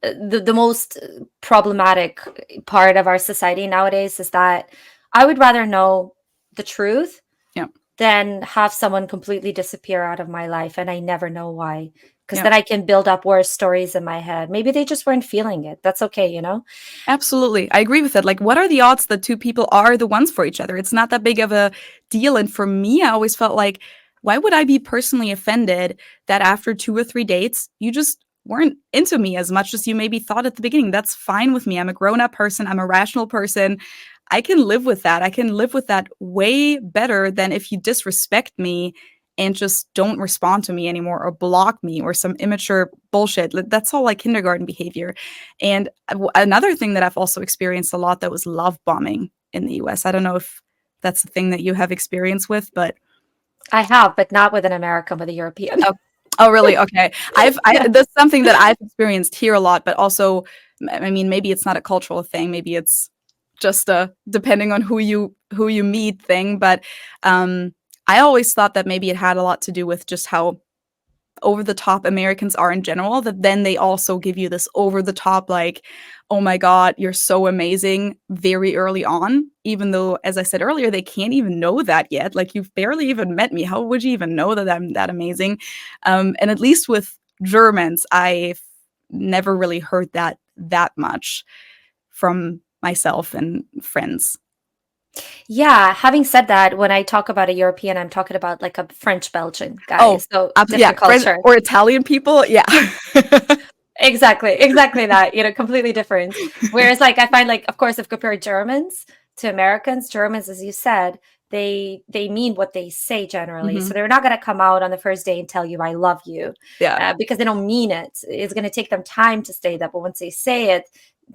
the most problematic part of our society nowadays is that I would rather know the truth Yeah. than have someone completely disappear out of my life and I never know why. Because Yeah. then I can build up worse stories in my head. Maybe they just weren't feeling it. That's okay. Absolutely. I agree with it. Like, what are the odds that two people are the ones for each other? It's not that big of a deal. And for me, I always felt like, why would I be personally offended that after 2 or 3 dates, you just weren't into me as much as you maybe thought at the beginning? That's fine with me. I'm a grown up person. I'm a rational person. I can live with that. I can live with that way better than if you disrespect me and just don't respond to me anymore or block me or some immature bullshit. That's all like kindergarten behavior. And another thing that I've also experienced a lot, that was love bombing in the US. I don't know if that's the thing that you have experience with, but I have, but not with an American, with a European. oh, oh really? Okay. Yeah. That's something that I've experienced here a lot, but also, I mean, maybe it's not a cultural thing. Maybe it's just a depending on who you meet thing. But I always thought that maybe it had a lot to do with just how over the top Americans are in general, that then they also give you this over the top, like, oh my God, you're so amazing very early on, even though, as I said earlier, they can't even know that yet. Like, you've barely even met me. How would you even know that I'm that amazing? And at least with Germans, I've never really heard that much from myself and friends. Yeah, having said that, when I talk about a European, I'm talking about like a French Belgian guy. Oh, So yeah, different French culture. or Italian people, yeah. Exactly that, completely different. Whereas like I find like, of course, if compared Germans to Americans, Germans, as you said, they mean what they say generally. So Hmm. they're not going to come out on the first day and tell you I love you, Yeah. because they don't mean it. It's going to take them time to say that, but once they say it,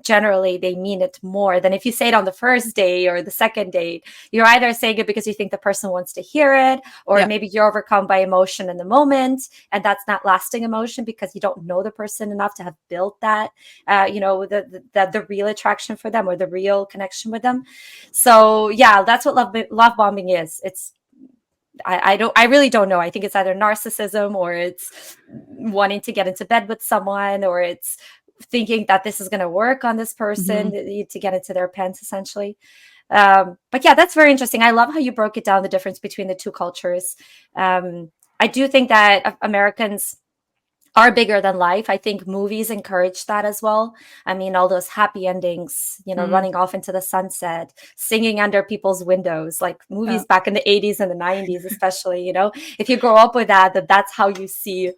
generally they mean it more than if you say it on the first day or the second date. You're either saying it because you think the person wants to hear it, or Yeah. maybe you're overcome by emotion in the moment, and that's not lasting emotion because you don't know the person enough to have built that, the real attraction for them or the real connection with them. So yeah, that's what love bombing is. It's I really don't know. I think it's either narcissism, or it's wanting to get into bed with someone, or it's thinking that this is going to work on this person Hmm. to get into their pants, essentially. But yeah, that's very interesting. I love how you broke it down, the difference between the two cultures. I do think that Americans are bigger than life. I think movies encourage that as well. I mean, all those happy endings, Mm. running off into the sunset, singing under people's windows, like Yeah. movies back in the 80s and the 90s, especially, if you grow up with that's how you see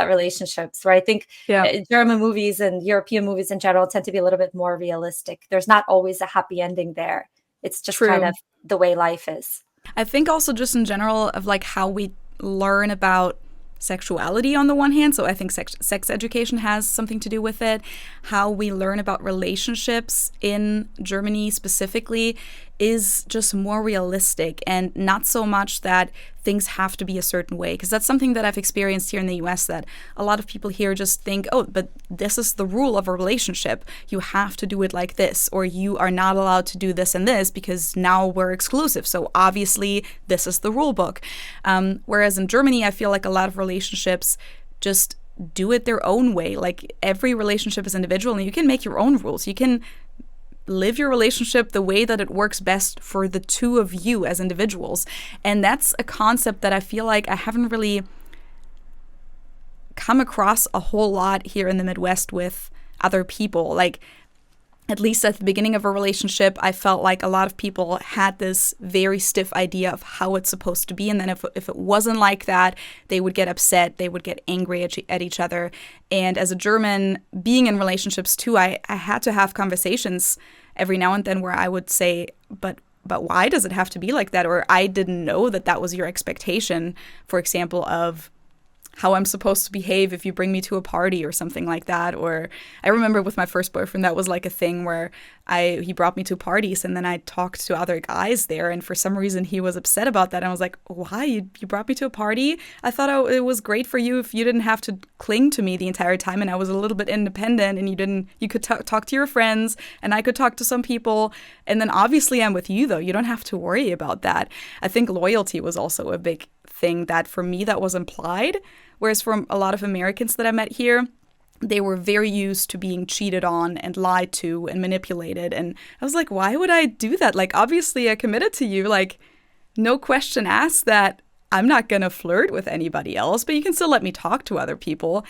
relationships, where I think Yeah. German movies and European movies in general tend to be a little bit more realistic. There's not always a happy ending there. It's just kind True. of the way life is. I think also just in general of like how we learn about sexuality on the one hand. So I think sex education has something to do with it. How we learn about relationships in Germany specifically is just more realistic, and not so much that things have to be a certain way. Because that's something that I've experienced here in the US, that a lot of people here just think, oh, but this is the rule of a relationship. You have to do it like this, or you are not allowed to do this and this because now we're exclusive. So obviously, this is the rule book. Whereas in Germany, I feel like a lot of relationships just do it their own way. Like every relationship is individual, and you can make your own rules. You can live your relationship the way that it works best for the two of you as individuals. And that's a concept that I feel like I haven't really come across a whole lot here in the Midwest with other people. Like, at least at the beginning of a relationship, I felt like a lot of people had this very stiff idea of how it's supposed to be. And then if it wasn't like that, they would get upset, they would get angry at each other. And as a German, being in relationships too, I had to have conversations every now and then where I would say, but why does it have to be like that? Or I didn't know that that was your expectation, for example, of how I'm supposed to behave if you bring me to a party or something like that. Or I remember with my first boyfriend, that was like a thing where he brought me to parties, and then I talked to other guys there, and for some reason he was upset about that. And I was like, why? You brought me to a party? I thought it was great for you if you didn't have to cling to me the entire time, and I was a little bit independent, and you could talk to your friends, and I could talk to some people, and then obviously I'm with you though. You don't have to worry about that. I think loyalty was also a big thing that for me that was implied. Whereas for a lot of Americans that I met here, they were very used to being cheated on and lied to and manipulated. And I was like, why would I do that? Like, obviously I committed to you. Like, no question asked that I'm not going to flirt with anybody else, but you can still let me talk to other people.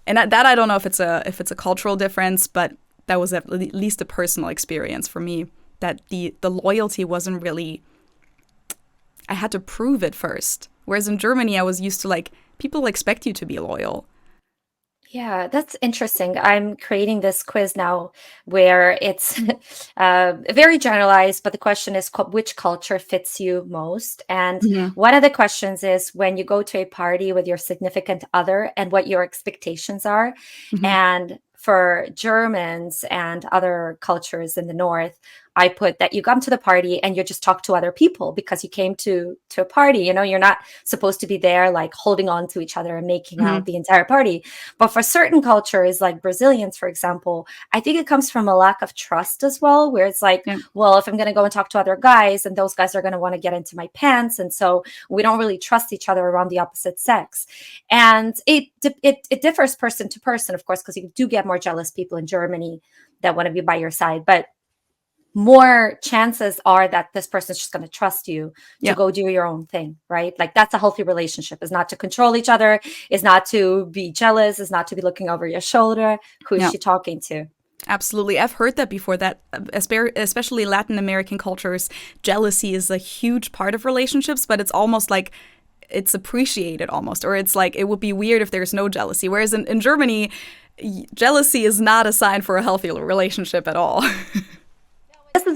And that I don't know if it's a cultural difference, but that was at least a personal experience for me, that the loyalty wasn't really, I had to prove it first. Whereas in Germany, I was used to like, people expect you to be loyal. Yeah, that's interesting. I'm creating this quiz now where it's very generalized, but the question is which culture fits you most? And Hmm. one of the questions is when you go to a party with your significant other and what your expectations are. Hmm. And for Germans and other cultures in the North, I put that you come to the party and you just talk to other people because you came to a party. You're not supposed to be there like holding on to each other and making Hmm. out the entire party. But for certain cultures, like Brazilians, for example, I think it comes from a lack of trust as well, where it's like, Yeah. well, if I'm going to go and talk to other guys, and those guys are going to want to get into my pants, and so we don't really trust each other around the opposite sex. And it differs person to person, of course, because you do get more jealous people in Germany that want to be by your side, but more chances are that this person's just going to trust you to Yeah. go do your own thing, right? Like that's a healthy relationship, is not to control each other, is not to be jealous, is not to be looking over your shoulder. Who is Yeah. she talking to? Absolutely. I've heard that before, that especially Latin American cultures, jealousy is a huge part of relationships, but it's almost like it's appreciated almost, or it's like it would be weird if there's no jealousy. Whereas in Germany, jealousy is not a sign for a healthy relationship at all.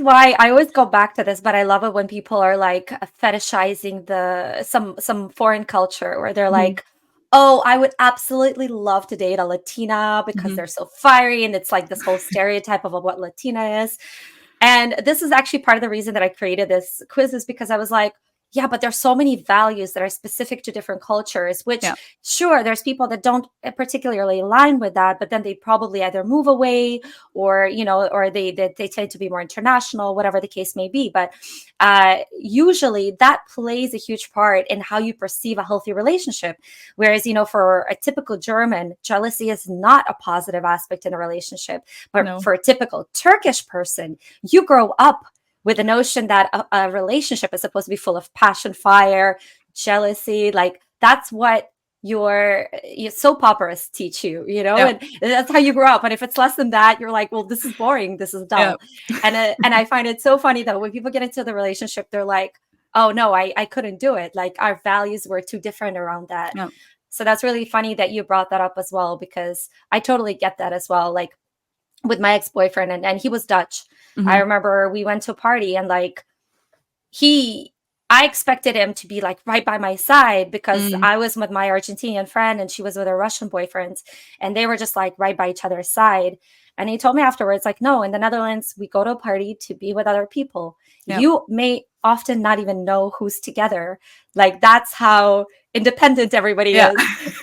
why I always go back to this, but I love it when people are like fetishizing some foreign culture where they're Hmm. like, oh, I would absolutely love to date a Latina because Hmm. they're so fiery, and it's like this whole stereotype of what Latina is. And this is actually part of the reason that I created this quiz, is because I was like, yeah, but there's so many values that are specific to different cultures, which Yeah. sure, there's people that don't particularly align with that, but then they probably either move away or, or they tend to be more international, whatever the case may be. But usually that plays a huge part in how you perceive a healthy relationship. Whereas, for a typical German, jealousy is not a positive aspect in a relationship. But No. for a typical Turkish person, you grow up with the notion that a relationship is supposed to be full of passion, fire, jealousy. Like that's what your soap operas teach you, Yeah. and that's how you grow up. And if it's less than that, you're like, well, this is boring, this is Yeah. dull. And I find it so funny that when people get into the relationship, they're like, oh no, I couldn't do it. Like our values were too different around that. Yeah. So that's really funny that you brought that up as well, because I totally get that as well. Like with my ex-boyfriend, and he was Dutch. I Hmm. remember we went to a party, and like he I expected him to be like right by my side because Mm. I was with my Argentinian friend and she was with her Russian boyfriends, and they were just like right by each other's side. And he told me afterwards, like, no, in the Netherlands, we go to a party to be with other people. Yeah. You may often not even know who's together. Like, that's how independent everybody Yeah. is.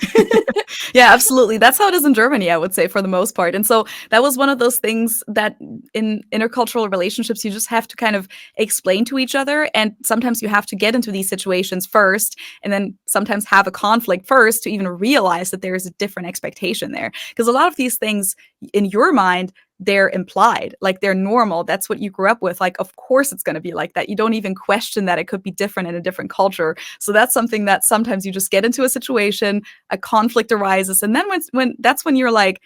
Yeah, absolutely. That's how it is in Germany, I would say, for the most part. And so that was one of those things that in intercultural relationships, you just have to kind of explain to each other. And sometimes you have to get into these situations first, and then sometimes have a conflict first to even realize that there is a different expectation there. Because a lot of these things in your mind, they're implied, like they're normal. That's what you grew up with. Like, of course it's going to be like that. You don't even question that it could be different in a different culture. So that's something that sometimes you just get into a situation, a conflict arises, and then when that's when you're like,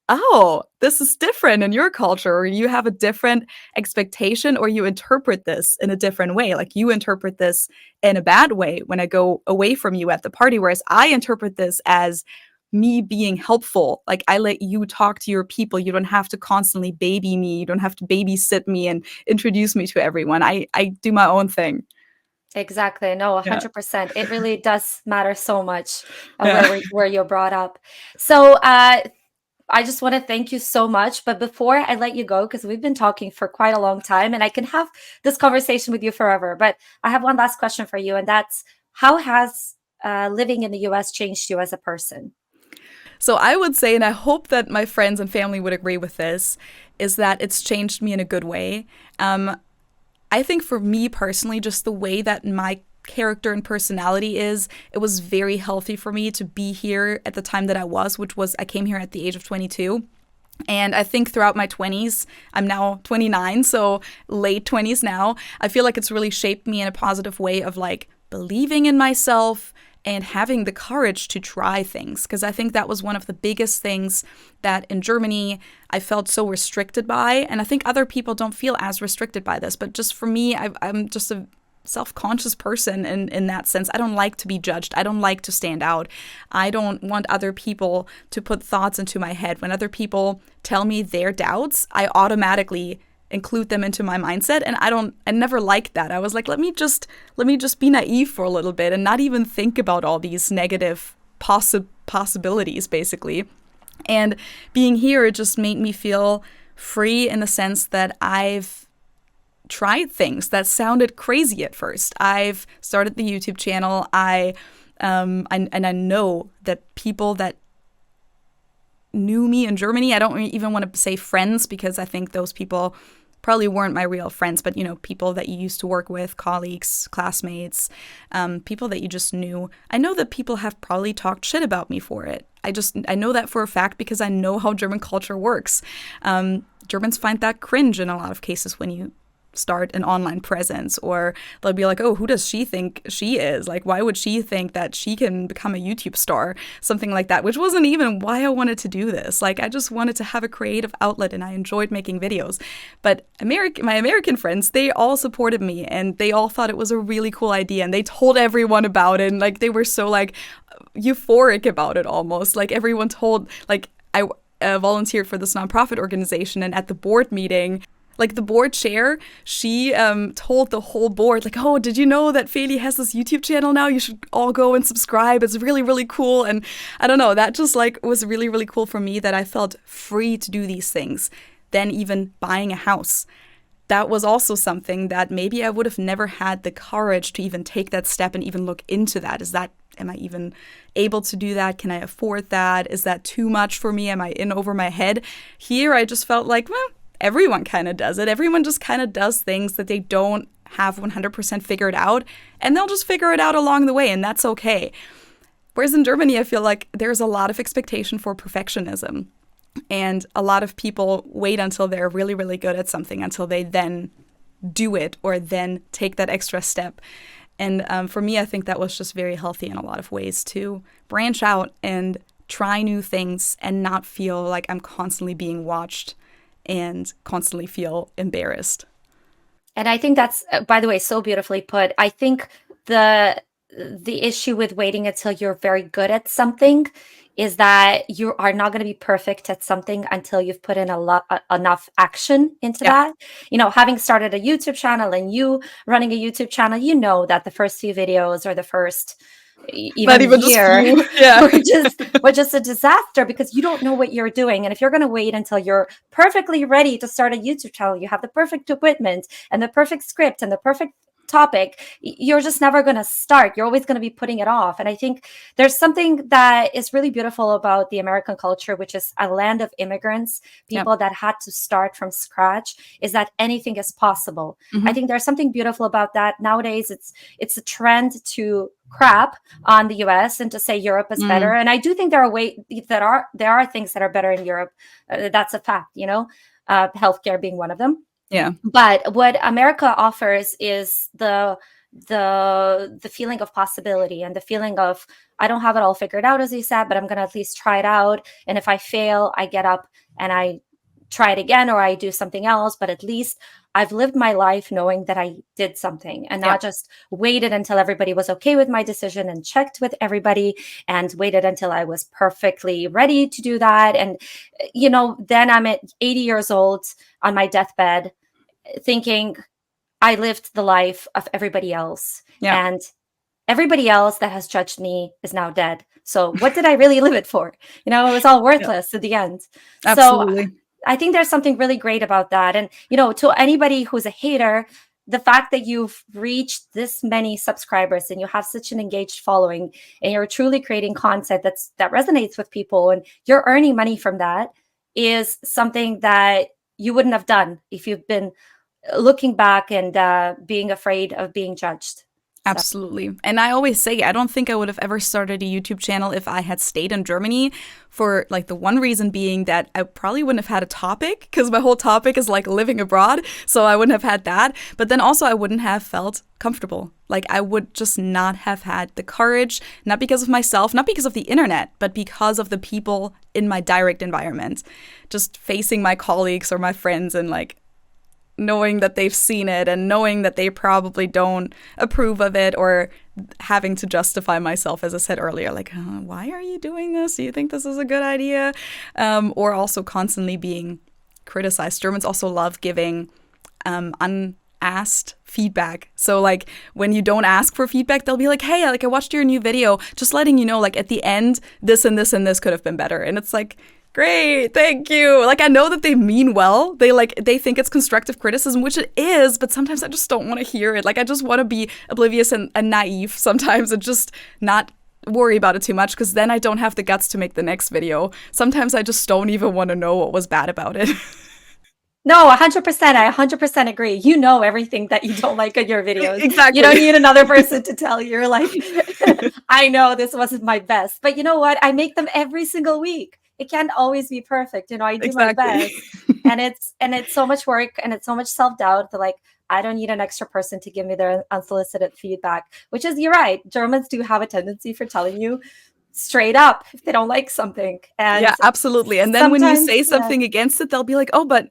oh, this is different in your culture, or you have a different expectation, or you interpret this in a different way. Like you interpret this in a bad way when I go away from you at the party, whereas I interpret this as me being helpful. Like I let you talk to your people. You don't have to constantly baby me. You don't have to babysit me and introduce me to everyone. I do my own thing. Exactly. No, Yeah. 100%. It really does matter so much Yeah. where you're brought up. So I just want to thank you so much. But before I let you go, because we've been talking for quite a long time and I can have this conversation with you forever, but I have one last question for you. And that's, how has living in the US changed you as a person? So I would say, and I hope that my friends and family would agree with this, is that it's changed me in a good way. I think for me personally, just the way that my character and personality is, it was very healthy for me to be here at the time that I was, which was I came here at the age of 22. And I think throughout my 20s, I'm now 29, so late 20s now, I feel like it's really shaped me in a positive way of like believing in myself and having the courage to try things. Because I think that was one of the biggest things that in Germany I felt so restricted by. And I think other people don't feel as restricted by this. But just for me, I'm just a self-conscious person in that sense. I don't like to be judged. I don't like to stand out. I don't want other people to put thoughts into my head. When other people tell me their doubts, I automatically include them into my mindset, and I never liked that. I was like, let me just be naive for a little bit and not even think about all these negative possibilities basically. And being here, it just made me feel free in the sense that I've tried things that sounded crazy at first. I've started the YouTube channel. And I know that people that knew me in Germany, I don't even want to say friends because I think those people probably weren't my real friends, but people that you used to work with, colleagues, classmates, people that you just knew. I know that people have probably talked shit about me for it. I know that for a fact because I know how German culture works. Germans find that cringe in a lot of cases when you start an online presence, or they'll be like, oh, who does she think she is? Like, why would she think that she can become a YouTube star? Something like that, which wasn't even why I wanted to do this. Like, I just wanted to have a creative outlet and I enjoyed making videos. But my American friends, they all supported me and they all thought it was a really cool idea and they told everyone about it. And like, they were so like euphoric about it almost. Like everyone told, like I volunteered for this nonprofit organization, and at the board meeting, Like the board chair, she told the whole board, like, oh, did you know that Feli has this YouTube channel now? You should all go and subscribe. It's really, really cool. And I don't know, that just like was really, really cool for me that I felt free to do these things. Then even buying a house. That was also something that maybe I would have never had the courage to even take that step and even look into that. Am I even able to do that? Can I afford that? Is that too much for me? Am I in over my head? Here, I just felt like, well, everyone kind of does it. Everyone just kind of does things that they don't have 100% figured out, and they'll just figure it out along the way, and that's okay. Whereas in Germany, I feel like there's a lot of expectation for perfectionism, and a lot of people wait until they're really, really good at something until they then do it or then take that extra step. And for me, I think that was just very healthy in a lot of ways to branch out and try new things and not feel like I'm constantly being watched and constantly feel embarrassed. And I think that's, by the way, so beautifully put. I think the issue with waiting until you're very good at something is that you are not going to be perfect at something until you've put in enough action into that. You know, having started a YouTube channel and you running a YouTube channel, you know that the first few videos or the first even year were just a disaster because you don't know what you're doing. And if you're going to wait until you're perfectly ready to start a YouTube channel, you have the perfect equipment and the perfect script and the perfect topic, you're just never going to start. You're always going to be putting it off. And I think there's something that is really beautiful about the American culture, which is a land of immigrants, people that had to start from scratch, is that anything is possible. I think there's something beautiful about that. Nowadays, it's a trend to crap on the US and to say Europe is better. And I do think there are things that are better in Europe. That's a fact, you know, healthcare being one of them. Yeah. But what America offers is the feeling of possibility and the feeling of, I don't have it all figured out, as you said, but I'm going to at least try it out. And if I fail, I get up and I try it again, or I do something else. But at least I've lived my life knowing that I did something and not just waited until everybody was okay with my decision and checked with everybody and waited until I was perfectly ready to do that. And, you know, then I'm at 80 years old on my deathbed thinking I lived the life of everybody else. And everybody else that has judged me is now dead. So what did I really live it for? You know, it was all worthless at the end. Absolutely. So I think there's something really great about that. And, you know, to anybody who's a hater, the fact that you've reached this many subscribers and you have such an engaged following and you're truly creating content that resonates with people and you're earning money from that is something that you wouldn't have done if you've been looking back and being afraid of being judged. Absolutely. And I always say, I don't think I would have ever started a YouTube channel if I had stayed in Germany, for like the one reason being that I probably wouldn't have had a topic, because my whole topic is like living abroad. So I wouldn't have had that. But then also I wouldn't have felt comfortable. Like I would just not have had the courage, not because of myself, not because of the internet, but because of the people in my direct environment. Just facing my colleagues or my friends and like knowing that they've seen it and knowing that they probably don't approve of it, or having to justify myself, as I said earlier, like, why are you doing this? Do you think this is a good idea? Or also constantly being criticized. Germans also love giving unasked feedback. So like when you don't ask for feedback, they'll be like, hey, like I watched your new video, just letting you know, like at the end, this and this and this could have been better. And it's like, great, thank you. Like, I know that they mean well. They think it's constructive criticism, which it is, but sometimes I just don't want to hear it. Like, I just want to be oblivious and naive sometimes and just not worry about it too much, because then I don't have the guts to make the next video. Sometimes I just don't even want to know what was bad about it. No, 100%. I 100% agree. You know everything that you don't like in your videos. Exactly. You don't need another person to tell you. You're like, I know this wasn't my best, but you know what? I make them every single week. It can't always be perfect. You know, I do my best. And it's so much work and it's so much self-doubt that like, I don't need an extra person to give me their unsolicited feedback, which is, you're right. Germans do have a tendency for telling you straight up if they don't like something. And yeah, absolutely. And then when you say something against it, they'll be like, oh, but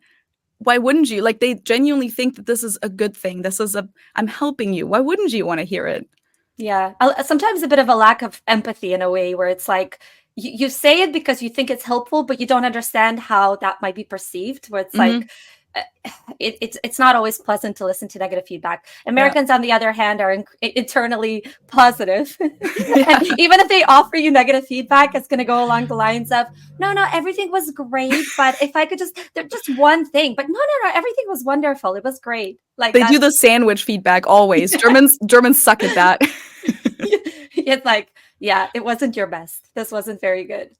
why wouldn't you? Like, they genuinely think that this is a good thing. I'm helping you. Why wouldn't you want to hear it? Yeah. Sometimes a bit of a lack of empathy in a way where it's like, you say it because you think it's helpful, but you don't understand how that might be perceived, where it's like, it's not always pleasant to listen to negative feedback. Yeah. Americans, on the other hand, are internally positive. Yeah. And even if they offer you negative feedback, it's going to go along the lines of, no, no, everything was great, but if I could just one thing, but no, no, no, everything was wonderful. It was great. Like They do the that's, sandwich feedback always. Germans suck at that. it's like, yeah, it wasn't your best. This wasn't very good.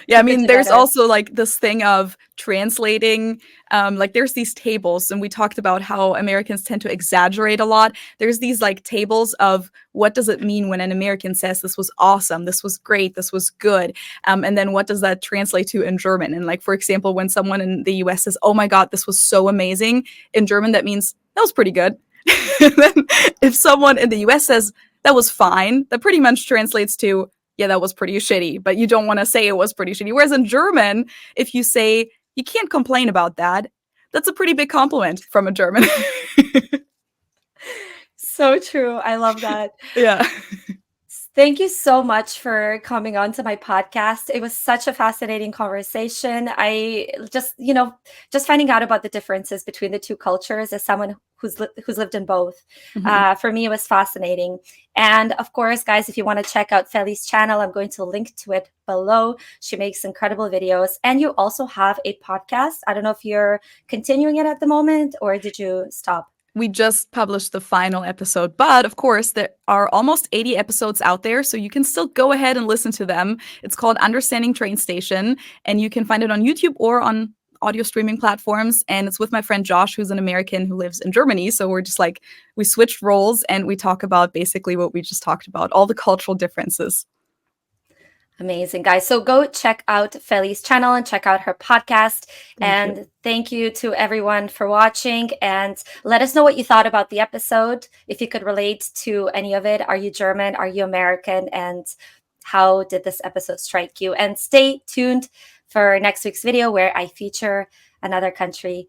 Yeah, I We could mean, do there's better. also like this thing of translating. Like, there's these tables, and we talked about how Americans tend to exaggerate a lot. There's these like tables of what does it mean when an American says this was awesome, this was great, this was good, and then what does that translate to in German? And like, for example, when someone in the U.S. says, "Oh my God, this was so amazing," in German that means that was pretty good. And then if someone in the U.S. says that was fine, that pretty much translates to, yeah, that was pretty shitty, but you don't want to say it was pretty shitty. Whereas in German, if you say you can't complain about that, that's a pretty big compliment from a German. So true. I love that. Yeah. Thank you so much for coming on to my podcast. It was such a fascinating conversation. I just, just finding out about the differences between the two cultures as someone who's lived in both. Mhm. For me, it was fascinating. And of course, guys, if you want to check out Feli's channel, I'm going to link to it below. She makes incredible videos. And you also have a podcast. I don't know if you're continuing it at the moment, or did you stop? We just published the final episode, but of course, there are almost 80 episodes out there, so you can still go ahead and listen to them. It's called Understanding Train Station, and you can find it on YouTube or on audio streaming platforms. And it's with my friend Josh, who's an American who lives in Germany. So we're just like, we switched roles and we talk about basically what we just talked about, all the cultural differences. Amazing, guys. So go check out Feli's channel and check out her podcast. Thank you. Thank you to everyone for watching. And let us know what you thought about the episode. If you could relate to any of it. Are you German? Are you American? And how did this episode strike you? And stay tuned for next week's video where I feature another country